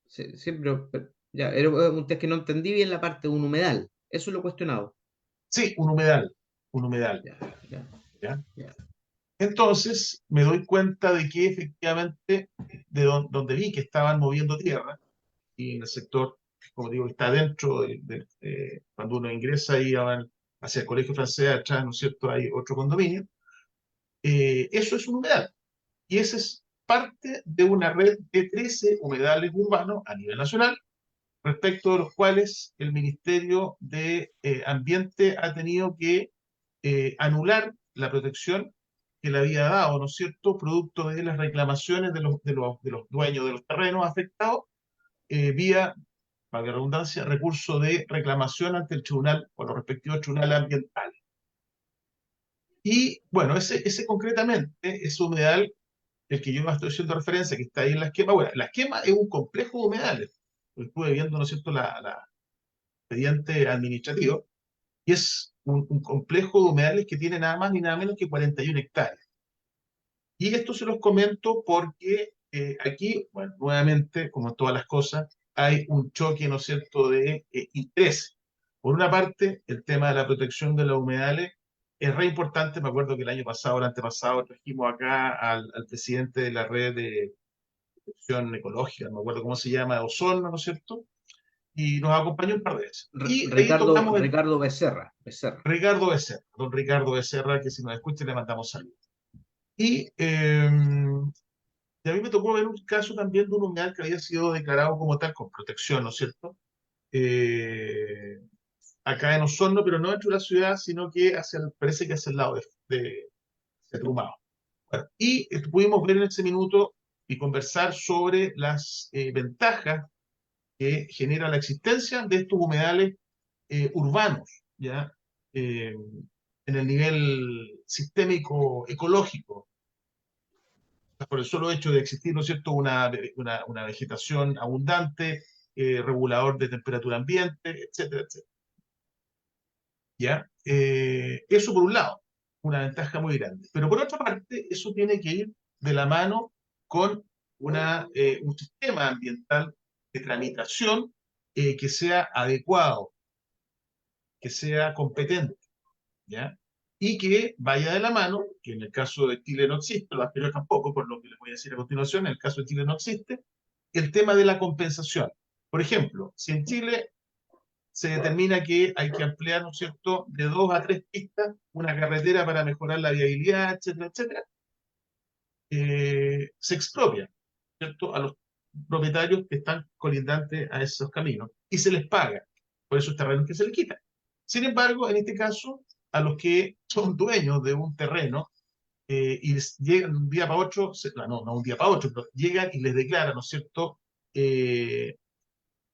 Sí, sí, pero ya, era un test que no entendí bien la parte de un humedal. Eso lo he cuestionado. Sí, un humedal, un humedal. Ya, ya, ¿Ya? ya. Entonces me doy cuenta de que efectivamente, donde vi que estaban moviendo tierra, y en el sector, como digo, está dentro cuando uno ingresa ahí hacia el colegio francés, atrás, ¿no es cierto?, hay otro condominio, eso es un humedal. Y esa es parte de una red de 13 humedales urbanos a nivel nacional, respecto de los cuales el Ministerio de Ambiente ha tenido que anular la protección que le había dado, ¿no es cierto?, producto de las reclamaciones de los dueños de los terrenos afectados, vía, para la redundancia, recurso de reclamación ante el tribunal o los respectivos tribunales ambientales. Y bueno, ese concretamente, ese humedal, el que yo me estoy haciendo referencia, que está ahí en la esquema, bueno, la esquema es un complejo de humedales. Estuve viendo, ¿no es cierto?, la expediente administrativo, y es un complejo de humedales que tiene nada más ni nada menos que 41 hectáreas. Y esto se los comento porque aquí, bueno, nuevamente, como en todas las cosas, hay un choque, ¿no es cierto?, de intereses. Por una parte, el tema de la protección de los humedales es re importante. Me acuerdo que el año pasado, el antepasado, trajimos acá al presidente de la red de protección ecológica, no me acuerdo cómo se llama, de Osorno, ¿no es cierto?, y nos acompañó un par de veces. Y ahí tocamos el Ricardo Becerra. Ricardo Becerra, don Ricardo Becerra, que si nos escucha le mandamos saludos. Y a mí me tocó ver un caso también de un humedal que había sido declarado como tal, con protección, ¿no es cierto?, Eh, acá en Osorno, pero no dentro de la ciudad, sino que parece que hacia el lado de Trumao. Bueno, y pudimos ver en ese minuto y conversar sobre las ventajas que genera la existencia de estos humedales urbanos, ¿ya? Eh, en el nivel sistémico ecológico, por el solo hecho de existir, ¿no es cierto?, una vegetación abundante, regulador de temperatura ambiente, etcétera, etcétera. ¿Ya? Eso por un lado, una ventaja muy grande. Pero por otra parte, eso tiene que ir de la mano con un sistema ambiental de tramitación que sea adecuado, que sea competente, ¿ya? Y que vaya de la mano, que en el caso de Chile no existe, lo anterior tampoco, por lo que les voy a decir a continuación, en el caso de Chile no existe, el tema de la compensación. Por ejemplo, si en Chile se determina que hay que ampliar, ¿no es cierto?, de 2 a 3 pistas una carretera para mejorar la viabilidad, etcétera, etcétera, se expropia, ¿cierto?, a los propietarios que están colindantes a esos caminos y se les paga por esos terrenos que se les quitan. Sin embargo, en este caso, a los que son dueños de un terreno y llegan un día para otro, no un día para otro, pero llegan y les declaran, ¿no es cierto?,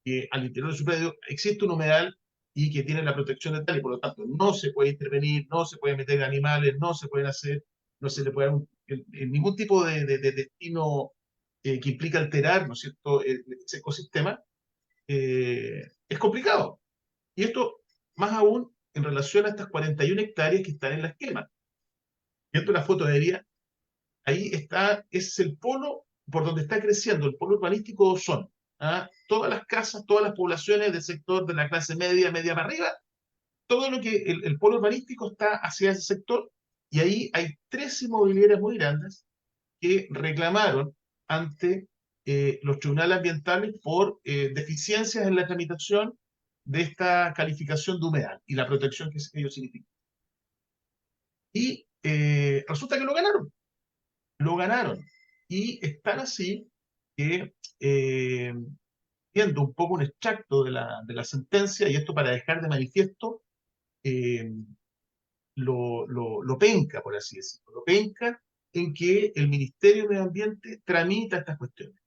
que al interior de su predio existe un humedal y que tiene la protección de tal, y por lo tanto no se puede intervenir, no se puede meter animales, no se pueden hacer, no se le puede dar ningún tipo de destino que implica alterar, ¿no es cierto?, ese ecosistema, es complicado. Y esto, más aún, en relación a estas 41 hectáreas que están en la esquema. Viendo la foto aérea, ahí está, es el polo por donde está creciendo, el polo urbanístico de Osorno. ¿Ah? Todas las casas, todas las poblaciones del sector de la clase media, media para arriba, todo lo que el polo urbanístico está hacia ese sector, y ahí hay 3 inmobiliarias muy grandes que reclamaron ante los tribunales ambientales por deficiencias en la tramitación de esta calificación de humedal y la protección que ello significa. Y resulta que lo ganaron. Y están así que viendo un poco un extracto de la sentencia, y esto para dejar de manifiesto eh, lo penca, por así decirlo, lo penca en que el Ministerio de Medio Ambiente tramita estas cuestiones,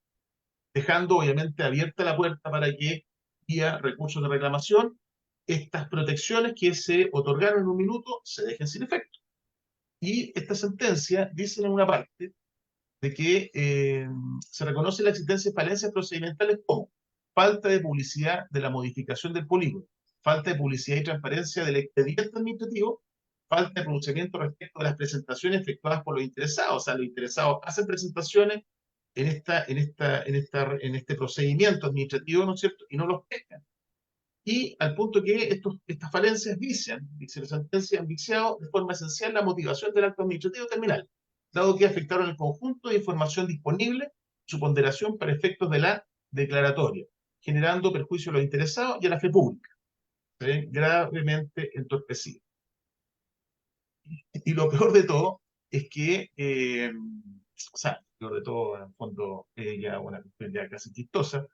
dejando obviamente abierta la puerta para que, vía recursos de reclamación, estas protecciones que se otorgaron en un minuto se dejen sin efecto. Y esta sentencia dice en una parte de que se reconoce la existencia de falencias procedimentales como falta de publicidad de la modificación del polígono, falta de publicidad y transparencia del expediente administrativo, falta de pronunciamiento respecto a las presentaciones efectuadas por los interesados. O sea, los interesados hacen presentaciones en este procedimiento administrativo, ¿no es cierto?, y no los pescan. Y al punto que estas falencias vician, dice la sentencia, han viciado de forma esencial la motivación del acto administrativo terminal, dado que afectaron el conjunto de información disponible, su ponderación para efectos de la declaratoria, generando perjuicio a los interesados y a la fe pública, ¿sí?, gravemente entorpecido. Y lo peor de todo es que, o sea, lo peor de todo, en el fondo, ya una cuestión ya casi chistosa,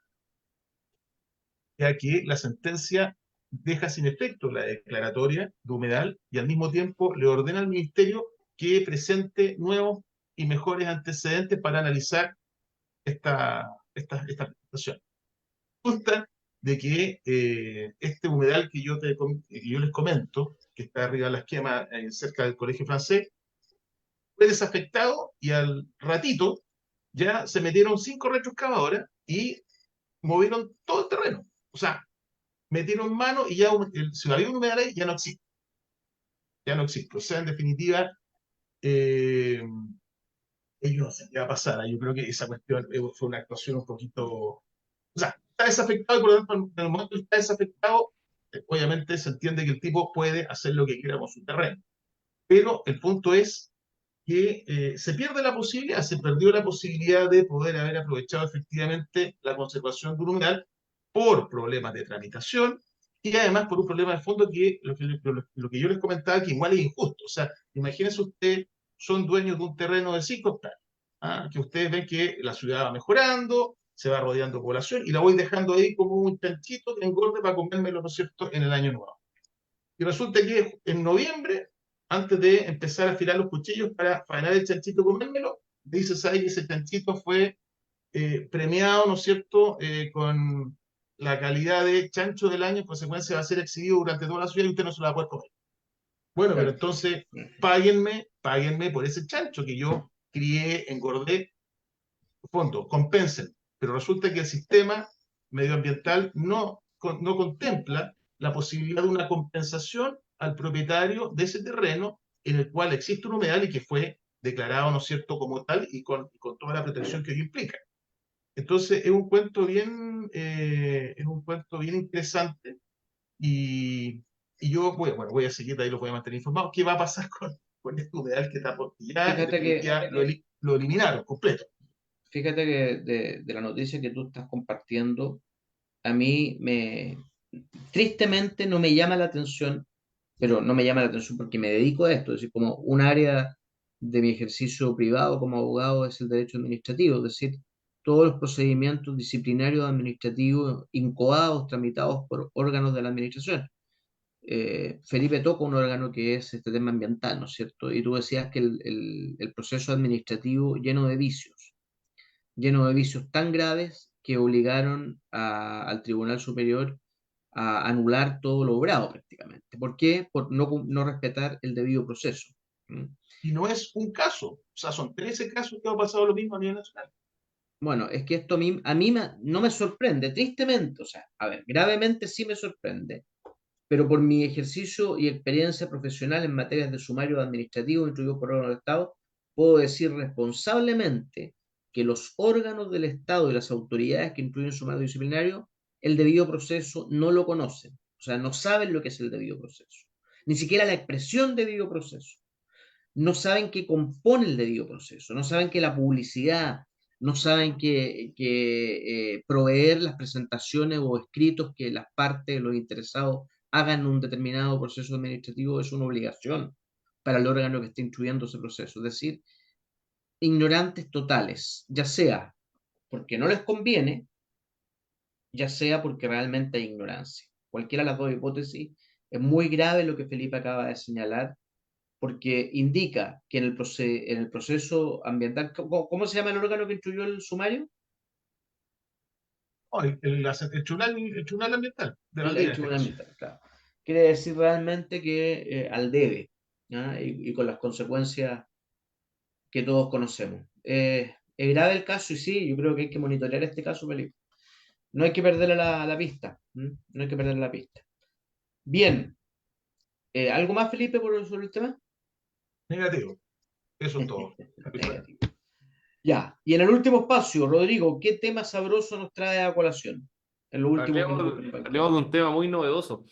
ya que la sentencia deja sin efecto la declaratoria de humedal y al mismo tiempo le ordena al Ministerio que presente nuevos y mejores antecedentes para analizar esta presentación. Resulta de que este humedal que yo les comento, que está arriba de la esquema cerca del Colegio Francés, fue desafectado y al ratito ya se metieron 5 retroexcavadoras y movieron todo el terreno. O sea, metieron mano y ya si había un humedal ahí, ya no existe. Ya no existe. O sea, en definitiva, eh, ellos no sé qué va a pasar. Yo creo que esa cuestión fue una actuación un poquito. O sea, está desafectado y por lo tanto, en el momento que está desafectado, obviamente se entiende que el tipo puede hacer lo que quiera con su terreno. Pero el punto es que se pierde la posibilidad, se perdió la posibilidad de poder haber aprovechado efectivamente la conservación de un humedal por problemas de tramitación y además por un problema de fondo que lo que yo les comentaba que igual es injusto. O sea, imagínense ustedes, son dueños de un terreno de 5 hectáreas, que ustedes ven que la ciudad va mejorando, se va rodeando población y la voy dejando ahí como un chanchito que engorde para comérmelo, ¿no es cierto?, en el año nuevo. Y resulta que en noviembre, antes de empezar a afilar los cuchillos para faenar el chanchito y comérmelo, dices ahí que ese chanchito fue premiado, ¿no es cierto?, con la calidad de chancho del año, en consecuencia va a ser exhibido durante toda la ciudad y usted no se lo va a poder comer. Bueno, pero entonces páguenme por ese chancho que yo crié, engordé, fondo, compensen. Pero resulta que el sistema medioambiental no contempla la posibilidad de una compensación al propietario de ese terreno en el cual existe un humedal y que fue declarado, ¿no es cierto?, como tal y con toda la protección que ello implica. Entonces es un cuento bien interesante y, y yo voy a seguir, de ahí los voy a mantener informados. ¿Qué va a pasar con este humedal que está porque ya en Fíjate que, definitiva lo eliminaron completo? fíjate que de la noticia que tú estás compartiendo, a mí tristemente no me llama la atención, pero no me llama la atención porque me dedico a esto, es decir, como un área de mi ejercicio privado como abogado es el derecho administrativo, es decir, todos los procedimientos disciplinarios administrativos incoados, tramitados por órganos de la administración. Felipe toca un órgano que es este tema ambiental, ¿no es cierto? Y tú decías que el proceso administrativo lleno de vicios tan graves que obligaron al Tribunal Superior a anular todo lo obrado prácticamente. ¿Por qué? Por no respetar el debido proceso. ¿Mm? Y no es un caso, o sea, son 13 casos que ha pasado lo mismo a nivel nacional. Bueno, es que esto a mí no me sorprende, tristemente, o sea, a ver, gravemente sí me sorprende, pero por mi ejercicio y experiencia profesional en materias de sumario administrativo instruido por órganos del Estado, puedo decir responsablemente que los órganos del Estado y las autoridades que incluyen sumario disciplinario, el debido proceso no lo conocen, o sea, no saben lo que es el debido proceso, ni siquiera la expresión debido proceso, no saben qué compone el debido proceso, no saben que la publicidad, no saben que proveer las presentaciones o escritos que las partes, los interesados hagan un determinado proceso administrativo es una obligación para el órgano que esté instruyendo ese proceso. Es decir, ignorantes totales, ya sea porque no les conviene ya sea porque realmente hay ignorancia. Cualquiera de las dos hipótesis es muy grave lo que Felipe acaba de señalar, porque indica que en el proceso ambiental, ¿cómo se llama el órgano que instruyó el sumario? Oh, el tribunal ambiental de El Valdivia, en este tribunal caso. ambiental, claro. Quiere decir realmente que al debe, ¿ya? Y con las consecuencias que todos conocemos. Es grave el caso y sí, yo creo que hay que monitorear este caso, Felipe. No hay que perderle la pista. ¿M? No hay que perderle la pista. Bien. ¿Algo más, Felipe, sobre el tema? Negativo. Eso es todo. Negativo. Ya. Y en el último espacio, Rodrigo, ¿qué tema sabroso nos trae a colación? En los últimos minutos que nos faltan. Hablemos de un tema muy novedoso,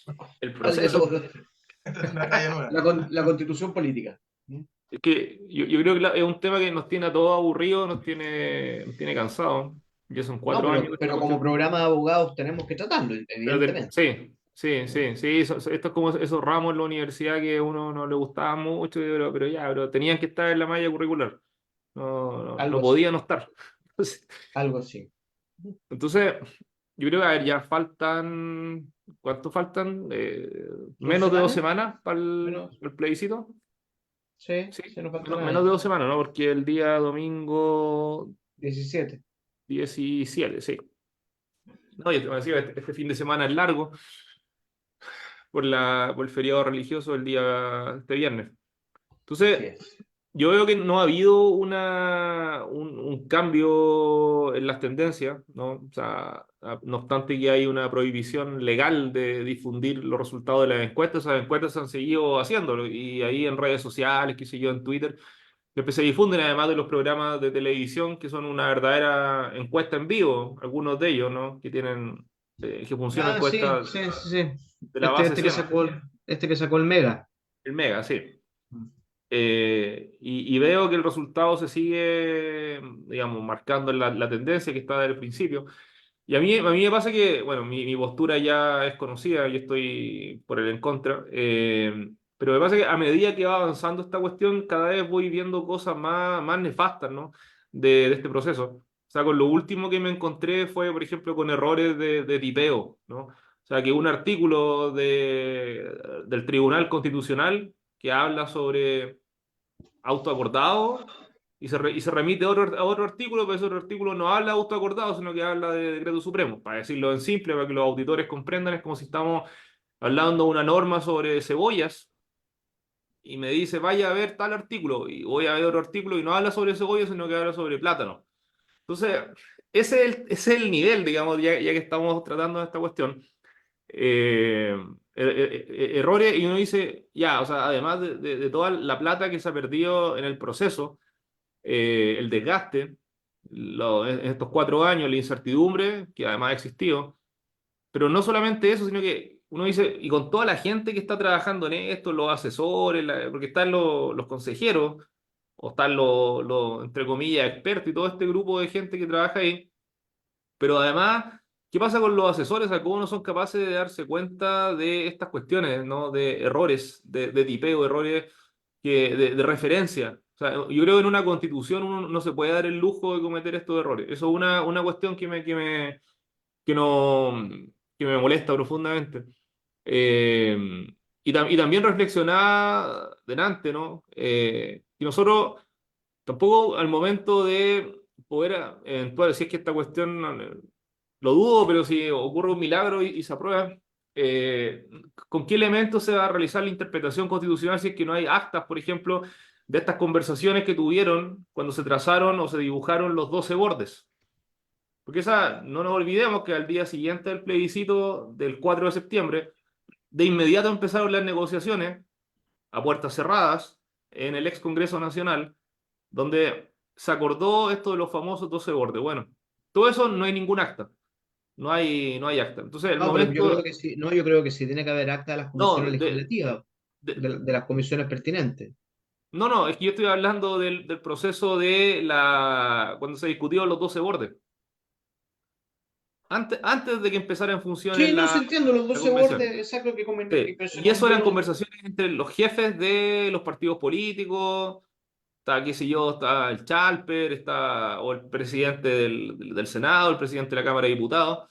el ¿Cuál de proceso. todos? Esta es una talla nueva. La constitución política. Es que yo creo que es un tema que nos tiene a todos aburridos, nos tiene cansados. Ya son No, 4 años de esta pero como cuestión. programa de abogados tenemos que tratarlo, evidentemente. Sí, sí, sí, sí. Esto es como esos ramos en la universidad que a uno no le gustaba mucho, pero tenían que estar en la malla curricular. No Algo así, podía no estar. algo así. Entonces, yo creo que a ver, ya faltan. ¿Cuánto faltan? ¿2 Menos de 2 semanas? semanas para Menos, el plebiscito. sí, Sí, se nos falta menos de nada. 2 semanas, ¿no? Porque el día domingo 17. 17, sí. No, yo te decía, este fin de semana es largo por el feriado religioso este viernes. Así Entonces, es. yo veo que no ha habido un cambio en las tendencias, ¿no? O sea, no obstante que hay una prohibición legal de difundir los resultados de las encuestas, esas encuestas se han seguido haciéndolo y ahí en redes sociales, qué sé yo, en Twitter, que se difunden además de los programas de televisión que son una verdadera encuesta en vivo, algunos de ellos, ¿no? Que funcionan Ah, sí, encuestas sí, sí, sí. de la base 100, Este que sacó el Mega. el Mega, sí. Y veo que el resultado se sigue, digamos, marcando la tendencia que está desde el principio. Y a mí me pasa que, bueno, mi postura ya es conocida, yo estoy por el en contra, pero me pasa que a medida que va avanzando esta cuestión, cada vez voy viendo cosas más nefastas, ¿no? de este proceso. O sea, con lo último que me encontré fue, por ejemplo, con errores de tipeo, ¿no? O sea, que un artículo del Tribunal Constitucional que habla sobre autoacordado y se remite a otro artículo, pero ese otro artículo no habla de autoacordado, sino que habla de decreto supremo. Para decirlo en simple, para que los auditores comprendan, es como si estamos hablando de una norma sobre cebollas y me dice, vaya a ver tal artículo, y voy a ver otro artículo y no habla sobre cebollas, sino que habla sobre plátano. Entonces, ese es el nivel, digamos, ya que estamos tratando de esta cuestión. eh, Errores y uno dice, ya, o sea, además de toda la plata que se ha perdido en el proceso, el desgaste, en estos 4 años, la incertidumbre que además ha existido, pero no solamente eso, sino que uno dice, y con toda la gente que está trabajando en esto, los asesores, porque están los consejeros, o están entre comillas, expertos y todo este grupo de gente que trabaja ahí, pero además, ¿qué pasa con los asesores? O sea, ¿cómo no son capaces de darse cuenta de estas cuestiones, ¿no? De errores, de tipeo, errores de referencia? O sea, yo creo que en una constitución uno no se puede dar el lujo de cometer estos errores. Eso es una cuestión que no, que me molesta profundamente. Eh, y también reflexionar delante, ¿no? Y nosotros tampoco al momento de poder eventual, si es que esta cuestión lo dudo, pero si ocurre un milagro y se aprueba, ¿con qué elementos se va a realizar la interpretación constitucional si es que no hay actas, por ejemplo, de estas conversaciones que tuvieron cuando se trazaron o se dibujaron los 12 bordes? Porque no nos olvidemos que al día siguiente del plebiscito del 4 de septiembre, de inmediato empezaron las negociaciones a puertas cerradas en el ex Congreso Nacional, donde se acordó esto de los famosos 12 bordes. Bueno, todo eso no hay ningún acta. No hay acta. Entonces, el No, pero yo creo momento. que sí, no, yo creo que sí tiene que haber acta de las No, comisiones legislativas, de- de las comisiones pertinentes. no, es que yo estoy hablando del proceso cuando se discutió los 12 bordes. Antes de que empezara en funciones Sí, no se entiendo, los la 12 convención. bordes, exacto, Sí. pero se Y eso eran convenció. conversaciones entre los jefes de los partidos políticos, Está, qué sé yo, está el Chalper, está, o el presidente del Senado, el presidente de la Cámara de Diputados,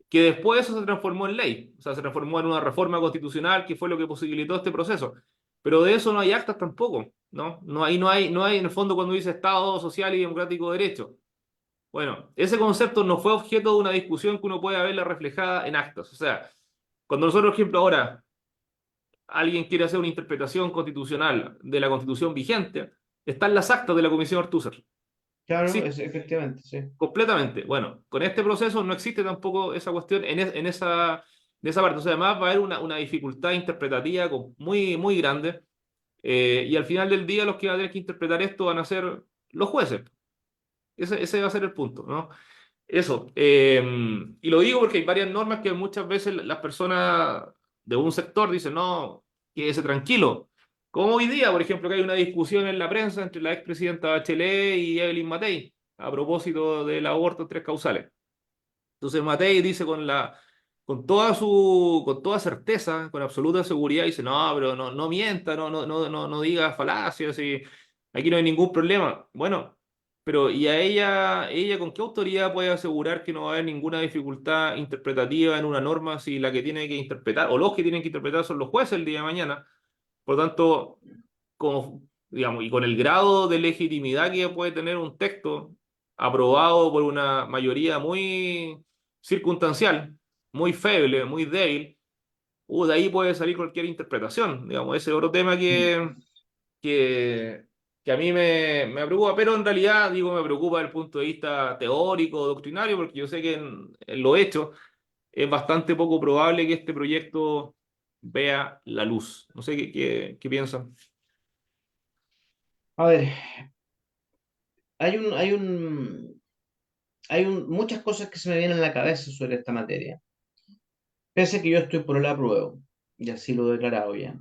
que después eso se transformó en ley, o sea, se transformó en una reforma constitucional que fue lo que posibilitó este proceso. Pero de eso no hay actas tampoco, ¿no? No hay en el fondo cuando dice Estado social y democrático de derecho. Bueno, ese concepto no fue objeto de una discusión que uno puede verla reflejada en actas. O sea, cuando nosotros, por ejemplo, ahora alguien quiere hacer una interpretación constitucional de la constitución vigente, están las actas de la Comisión Ortúzar. Claro, Sí, efectivamente, sí. completamente. Bueno, con este proceso no existe tampoco esa cuestión en esa parte. O sea, además va a haber una dificultad interpretativa muy, muy grande. Y al final del día los que van a tener que interpretar esto van a ser los jueces. Ese va a ser el punto, ¿no? Eso. Y lo digo porque hay varias normas que muchas veces las personas de un sector dicen, no, quédese tranquilo. Como hoy día, por ejemplo, que hay una discusión en la prensa entre la expresidenta Bachelet y Evelyn Matei a propósito del aborto en tres causales. Entonces Matei dice con toda certeza, con absoluta seguridad, dice, no, pero no mienta, no diga falacias, y aquí no hay ningún problema. Bueno, pero ¿y a ella con qué autoridad puede asegurar que no va a haber ninguna dificultad interpretativa en una norma si la que tiene que interpretar, o los que tienen que interpretar son los jueces el día de mañana? Por tanto, digamos, y con el grado de legitimidad que puede tener un texto aprobado por una mayoría muy circunstancial, muy feble, muy débil, de ahí puede salir cualquier interpretación. Digamos, ese es otro tema que, que a mí me preocupa, pero en realidad, digo, me preocupa desde el punto de vista teórico, doctrinario, porque yo sé que en lo hecho es bastante poco probable que este proyecto vea la luz. No sé qué piensan. A ver, muchas cosas que se me vienen a la cabeza sobre esta materia. Pese a que yo estoy por el apruebo, y así lo he declarado ya.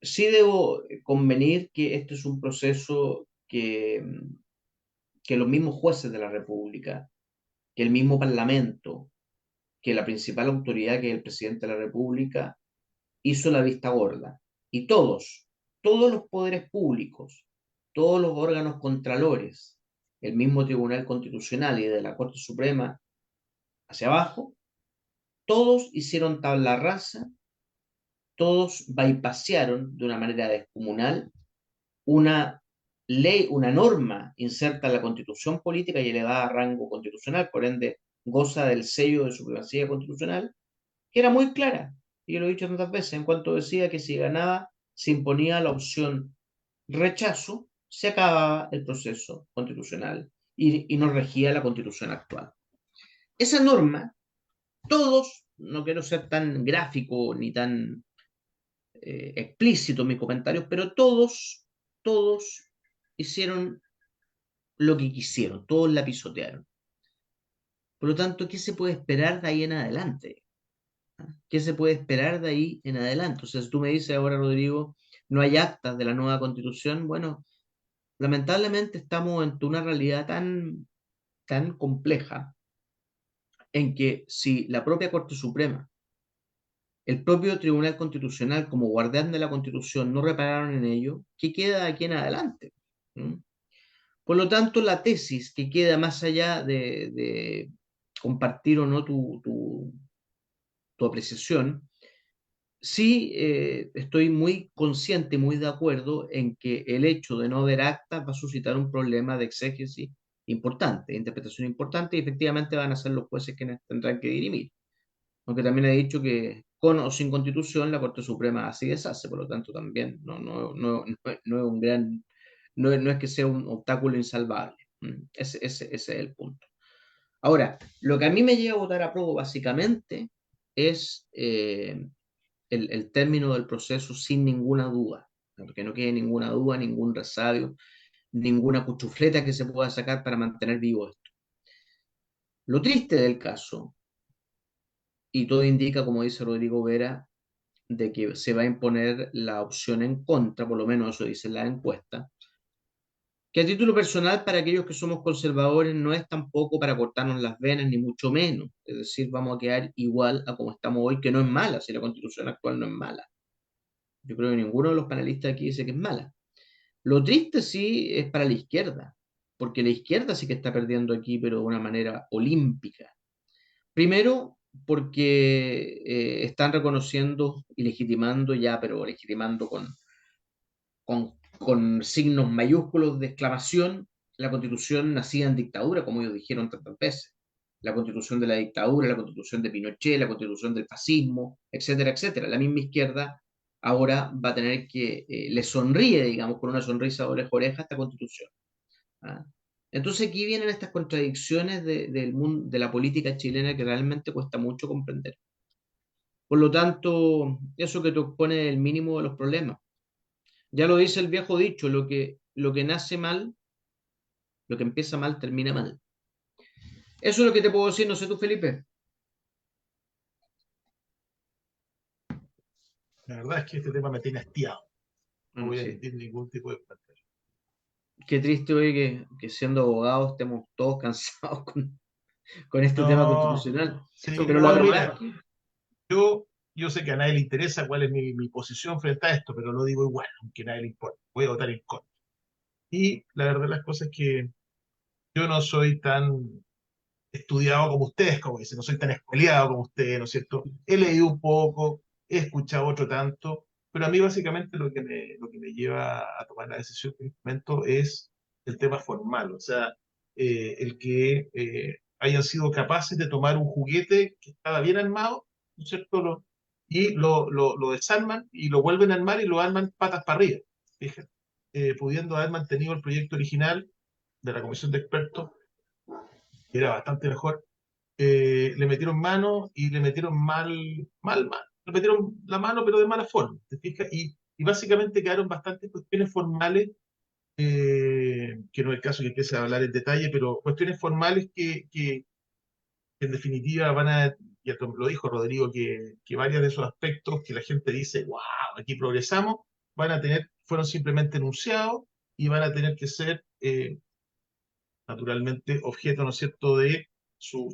Sí debo convenir que este es un proceso que los mismos jueces de la República, que el mismo Parlamento, que la principal autoridad, que es el presidente de la República, hizo la vista gorda. Y todos los poderes públicos, todos los órganos contralores, el mismo Tribunal Constitucional y de la Corte Suprema hacia abajo, todos hicieron tabla rasa, todos bypasearon de una manera descomunal una ley, una norma inserta en la Constitución política y elevada a rango constitucional, por ende goza del sello de supremacía constitucional, que era muy clara. Y yo lo he dicho tantas veces, en cuanto decía que si ganaba, se imponía la opción rechazo, se acababa el proceso constitucional y nos regía la constitución actual. Esa norma, todos, no quiero ser tan gráfico ni tan explícito en mis comentarios, pero todos hicieron lo que quisieron, todos la pisotearon. Por lo tanto, ¿qué se puede esperar de ahí en adelante? ¿Qué se puede esperar de ahí en adelante? O sea, si tú me dices ahora, Rodrigo, no hay actas de la nueva constitución, bueno, lamentablemente estamos ante una realidad tan compleja en que si la propia Corte Suprema, el propio Tribunal Constitucional como guardián de la Constitución no repararon en ello, ¿qué queda de aquí en adelante? ¿Mm? Por lo tanto, la tesis que queda más allá de compartir o no tu apreciación, sí estoy muy consciente y muy de acuerdo en que el hecho de no haber actas va a suscitar un problema de exégesis importante, de interpretación importante, y efectivamente van a ser los jueces quienes tendrán que dirimir. Aunque también he dicho que con o sin constitución la Corte Suprema así deshace, por lo tanto también no es un gran, no es que sea un obstáculo insalvable. Ese es el punto. Ahora, lo que a mí me lleva a votar a prueba básicamente es el término del proceso sin ninguna duda, que no quede ninguna duda, ningún resabio, ninguna cuchufleta que se pueda sacar para mantener vivo esto. Lo triste del caso, y todo indica, como dice Rodrigo Vera, de que se va a imponer la opción en contra, por lo menos eso dice la encuesta, que a título personal para aquellos que somos conservadores no es tampoco para cortarnos las venas, ni mucho menos. Es decir, vamos a quedar igual a como estamos hoy, que no es mala, si la constitución actual no es mala. Yo creo que ninguno de los panelistas aquí dice que es mala. Lo triste sí es para la izquierda, porque la izquierda sí que está perdiendo aquí, pero de una manera olímpica. Primero, porque están reconociendo y legitimando ya, pero legitimando con signos mayúsculos de exclamación, la constitución nacida en dictadura, como ellos dijeron tantas veces. La constitución de la dictadura, la constitución de Pinochet, la constitución del fascismo, etcétera, etcétera. La misma izquierda ahora va a tener que, le sonríe, digamos, con una sonrisa de oreja a oreja a esta constitución. ¿Ah? Entonces aquí vienen estas contradicciones del mundo, de la política chilena que realmente cuesta mucho comprender. Por lo tanto, eso que te expone es el mínimo de los problemas. Ya lo dice el viejo dicho, lo que nace mal, lo que empieza mal, termina mal. Eso es lo que te puedo decir, no sé tú, Felipe. La verdad es que este tema me tiene hastiado. No voy a Sí. emitir ningún tipo de comentario. Qué triste hoy que siendo abogados estemos todos cansados con este tema No, constitucional. sí, Pero la no, verdad mira, es que yo sé que a nadie le interesa cuál es mi posición frente a esto, pero lo digo igual, aunque a nadie le importa. Voy a votar en contra. Y la verdad de las cosas es que yo no soy tan estudiado como ustedes, como dicen, no soy tan escueleado como ustedes, ¿no es cierto? He leído un poco, he escuchado otro tanto, pero a mí básicamente lo que me lleva a tomar la decisión en este momento es el tema formal, o sea, el que hayan sido capaces de tomar un juguete que estaba bien armado, ¿no es cierto? Y lo desarman y lo vuelven a armar y lo arman patas para arriba, fíjate. Pudiendo haber mantenido el proyecto original de la comisión de expertos, que era bastante mejor, le metieron mano y le metieron mal. Le metieron la mano, pero de mala forma, ¿te fijas? Y básicamente quedaron bastantes cuestiones formales, que no es el caso que empiece a hablar en detalle, pero cuestiones formales que en definitiva van a, ya lo dijo Rodrigo, que varios de esos aspectos que la gente dice, wow, aquí progresamos, fueron simplemente enunciados y van a tener que ser, naturalmente, objeto, ¿no es cierto?, de su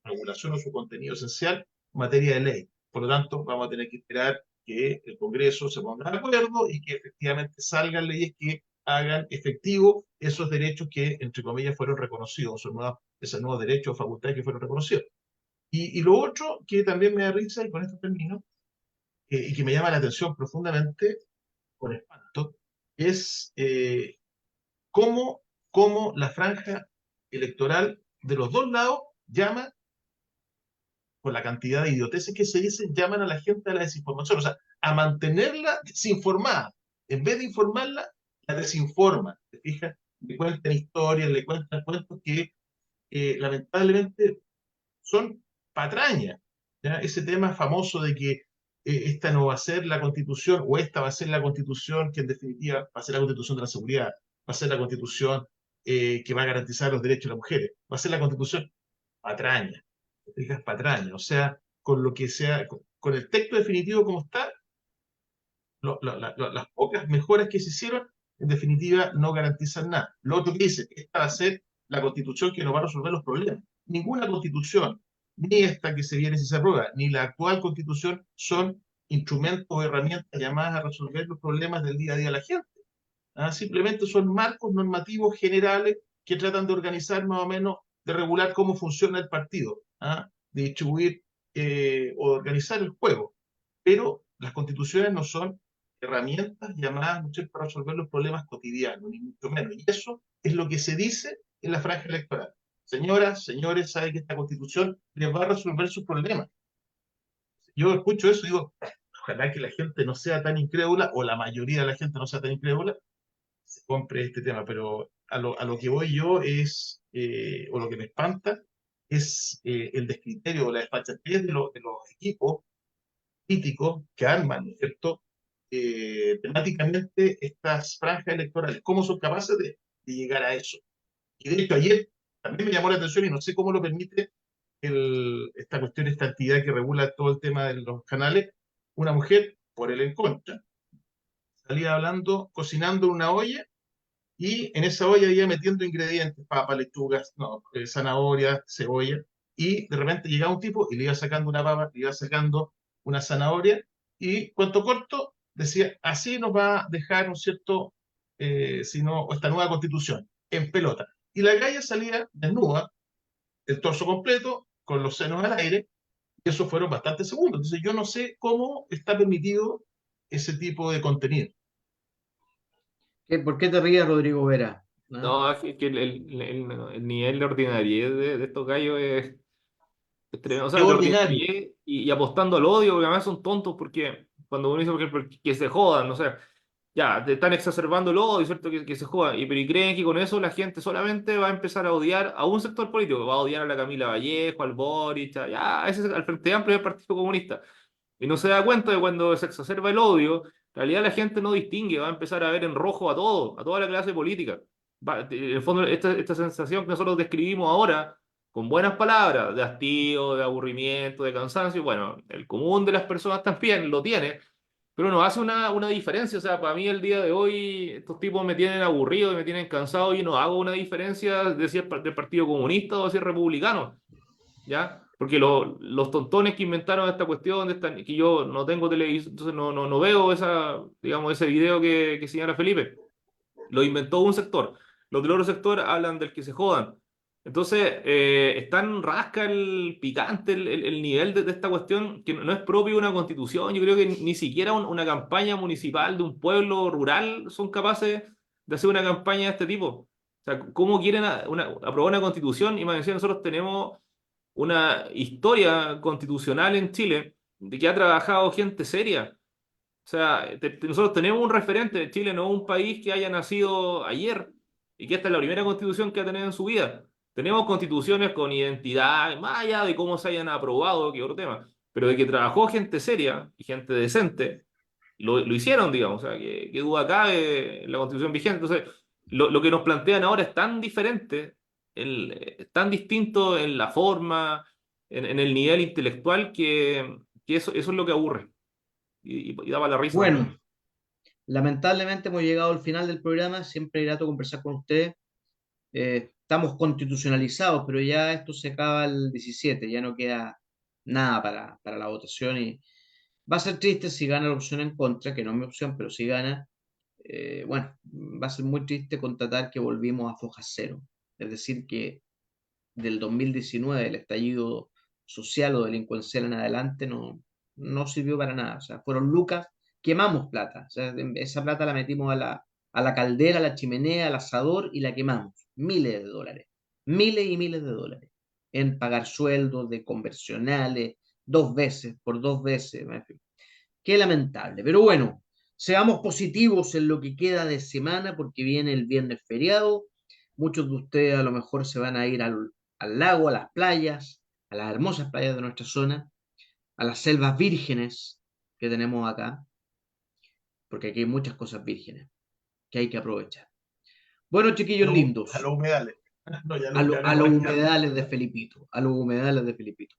regulación o su contenido esencial en materia de ley. Por lo tanto, vamos a tener que esperar que el Congreso se ponga de acuerdo y que efectivamente salgan leyes que hagan efectivo esos derechos que, entre comillas, fueron reconocidos, esos nuevos derechos o facultades que fueron reconocidos. Y lo otro que también me da risa, y con esto termino, y que me llama la atención profundamente, con espanto, es cómo, cómo la franja electoral de los dos lados llama, con la cantidad de idioteces que se dicen, llaman a la gente a la desinformación, o sea, a mantenerla desinformada. En vez de informarla, la desinforman. ¿Te fijas? Le cuentan historias, le cuentan cuentos que lamentablemente son patrañas. ¿Ya? Ese tema famoso de que esta no va a ser la constitución, o esta va a ser la constitución que en definitiva va a ser la constitución de la seguridad, va a ser la constitución que va a garantizar los derechos de las mujeres, va a ser la constitución patraña, ¿te fijas? Patraña, o sea, con lo que sea, con el texto definitivo como está, las pocas mejoras que se hicieron, en definitiva, no garantizan nada. Lo otro que dice, esta va a ser la constitución que nos va a resolver los problemas. Ninguna constitución, ni esta que se viene si se aprueba, ni la actual constitución, son instrumentos o herramientas llamadas a resolver los problemas del día a día de la gente. ¿Ah? Simplemente son marcos normativos generales que tratan de organizar más o menos, de regular cómo funciona el partido, ¿ah? De distribuir o de organizar el juego. Pero las constituciones no son herramientas llamadas, ¿no es cierto?, para resolver los problemas cotidianos, ni mucho menos. Y eso es lo que se dice en la franja electoral. Señoras, señores, saben que esta constitución les va a resolver sus problemas. Yo escucho eso y digo, ojalá que la gente no sea tan incrédula, o la mayoría de la gente no sea tan incrédula, se compre este tema, pero a lo que voy yo es, o lo que me espanta, es el descriterio o la desfachatez de los equipos políticos que arman, ¿no es cierto?, temáticamente estas franjas electorales. ¿Cómo son capaces de llegar a eso? Y de hecho ayer también me llamó la atención, y no sé cómo lo permite esta cuestión, esta entidad que regula todo el tema de los canales, una mujer, por el en contra, salía hablando, cocinando en una olla, y en esa olla iba metiendo ingredientes, papas, lechugas, no, zanahoria, cebolla, y de repente llegaba un tipo y le iba sacando una papa, le iba sacando una zanahoria, y cuento corto, decía, así nos va a dejar, ¿no es cierto?, sino esta nueva constitución, en pelota. Y la galla salía desnuda, el torso completo, con los senos al aire, y eso fueron bastantes segundos. Entonces yo no sé cómo está permitido ese tipo de contenido. ¿Por qué te ríes, Rodrigo Vera? ¿Ah? No, es que el nivel de ordinariedad de estos gallos es tremendo. O Qué sea, de ordinario. ordinariedad y apostando al odio, porque además son tontos, porque cuando uno dice, por ejemplo, que se jodan, no sé, ya, te están exacerbando el odio, ¿cierto? Que se jodan, pero y creen que con eso la gente solamente va a empezar a odiar a un sector político, va a odiar a la Camila Vallejo, al Boric, ya, ese es al Frente Amplio y al Partido Comunista. Y no se da cuenta de cuando se exacerba el odio, en realidad la gente no distingue, va a empezar a ver en rojo a todo, a toda la clase política. En el fondo, esta sensación que nosotros describimos ahora, con buenas palabras, de hastío, de aburrimiento, de cansancio, bueno, el común de las personas también lo tiene, pero no hace una diferencia. O sea, para mí el día de hoy, estos tipos me tienen aburrido y me tienen cansado y no hago una diferencia de si es del Partido Comunista o si es republicano. ¿Ya? Porque los tontones que inventaron esta cuestión, que yo no tengo televisión, entonces no veo digamos, ese video que señala Felipe. Lo inventó un sector. Los del otro sector hablan del que se jodan. Entonces, es tan rasca el picante, el nivel de esta cuestión, que no es propio de una constitución. Yo creo que ni siquiera una campaña municipal de un pueblo rural son capaces de hacer una campaña de este tipo. O sea, ¿cómo quieren aprobar una constitución? Y más encima nosotros tenemos una historia constitucional en Chile de que ha trabajado gente seria. O sea, nosotros tenemos un referente de Chile, no un país que haya nacido ayer y que esta es la primera constitución que ha tenido en su vida. Tenemos constituciones con identidad, más allá de cómo se hayan aprobado, que otro tema, pero de que trabajó gente seria y gente decente, lo hicieron, digamos. O sea, que duda cabe en la constitución vigente. Entonces, lo que nos plantean ahora es tan diferente, tan distinto en la forma, en el nivel intelectual, que eso es lo que aburre y daba la risa también. Bueno, lamentablemente hemos llegado al final del programa. Siempre es grato conversar con ustedes. Estamos constitucionalizados, pero ya esto se acaba el 17, ya no queda nada para la votación y va a ser triste si gana la opción en contra, que no es mi opción, pero si gana, bueno, va a ser muy triste constatar que volvimos a foja cero. Es decir, que del 2019, el estallido social o delincuencial en adelante, no sirvió para nada. O sea, fueron lucas, quemamos plata. O sea, esa plata la metimos a la caldera, a la chimenea, al asador y la quemamos. Miles de dólares. Miles y miles de dólares. En pagar sueldos de conversionales, 2 veces, por 2 veces. En fin. Qué lamentable. Pero bueno, seamos positivos en lo que queda de semana porque viene el viernes feriado. Muchos de ustedes a lo mejor se van a ir al lago, a las playas, a las hermosas playas de nuestra zona, a las selvas vírgenes que tenemos acá, porque aquí hay muchas cosas vírgenes que hay que aprovechar. Bueno, chiquillos lindos, A los humedales. No, ya a los bañamos. humedales de Felipito, a los humedales de Felipito.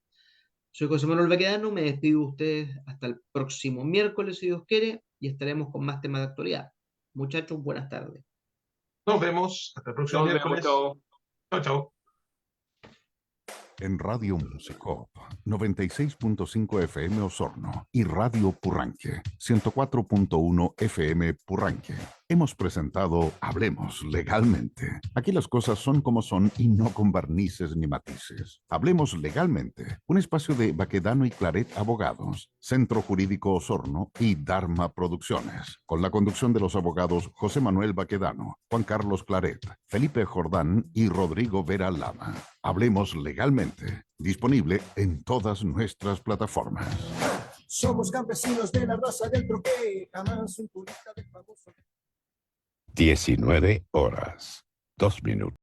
Soy José Manuel Baquedano, me despido de ustedes hasta el próximo miércoles, si Dios quiere, y estaremos con más temas de actualidad. Muchachos, buenas tardes. Nos vemos hasta el próximo Nos vemos, miércoles. chao. Chao, chao. En Radio Musicop 96.5 FM Osorno y Radio Purranque 104.1 FM Purranque. Hemos presentado Hablemos Legalmente. Aquí las cosas son como son y no con barnices ni matices. Hablemos Legalmente, un espacio de Baquedano y Claret Abogados, Centro Jurídico Osorno y Dharma Producciones, con la conducción de los abogados José Manuel Baquedano, Juan Carlos Claret, Felipe Jordán y Rodrigo Vera Lama. Hablemos Legalmente, disponible en todas nuestras plataformas. Somos campesinos de la raza del troqué, jamás un turista del famoso. 19 horas, 2 minutos.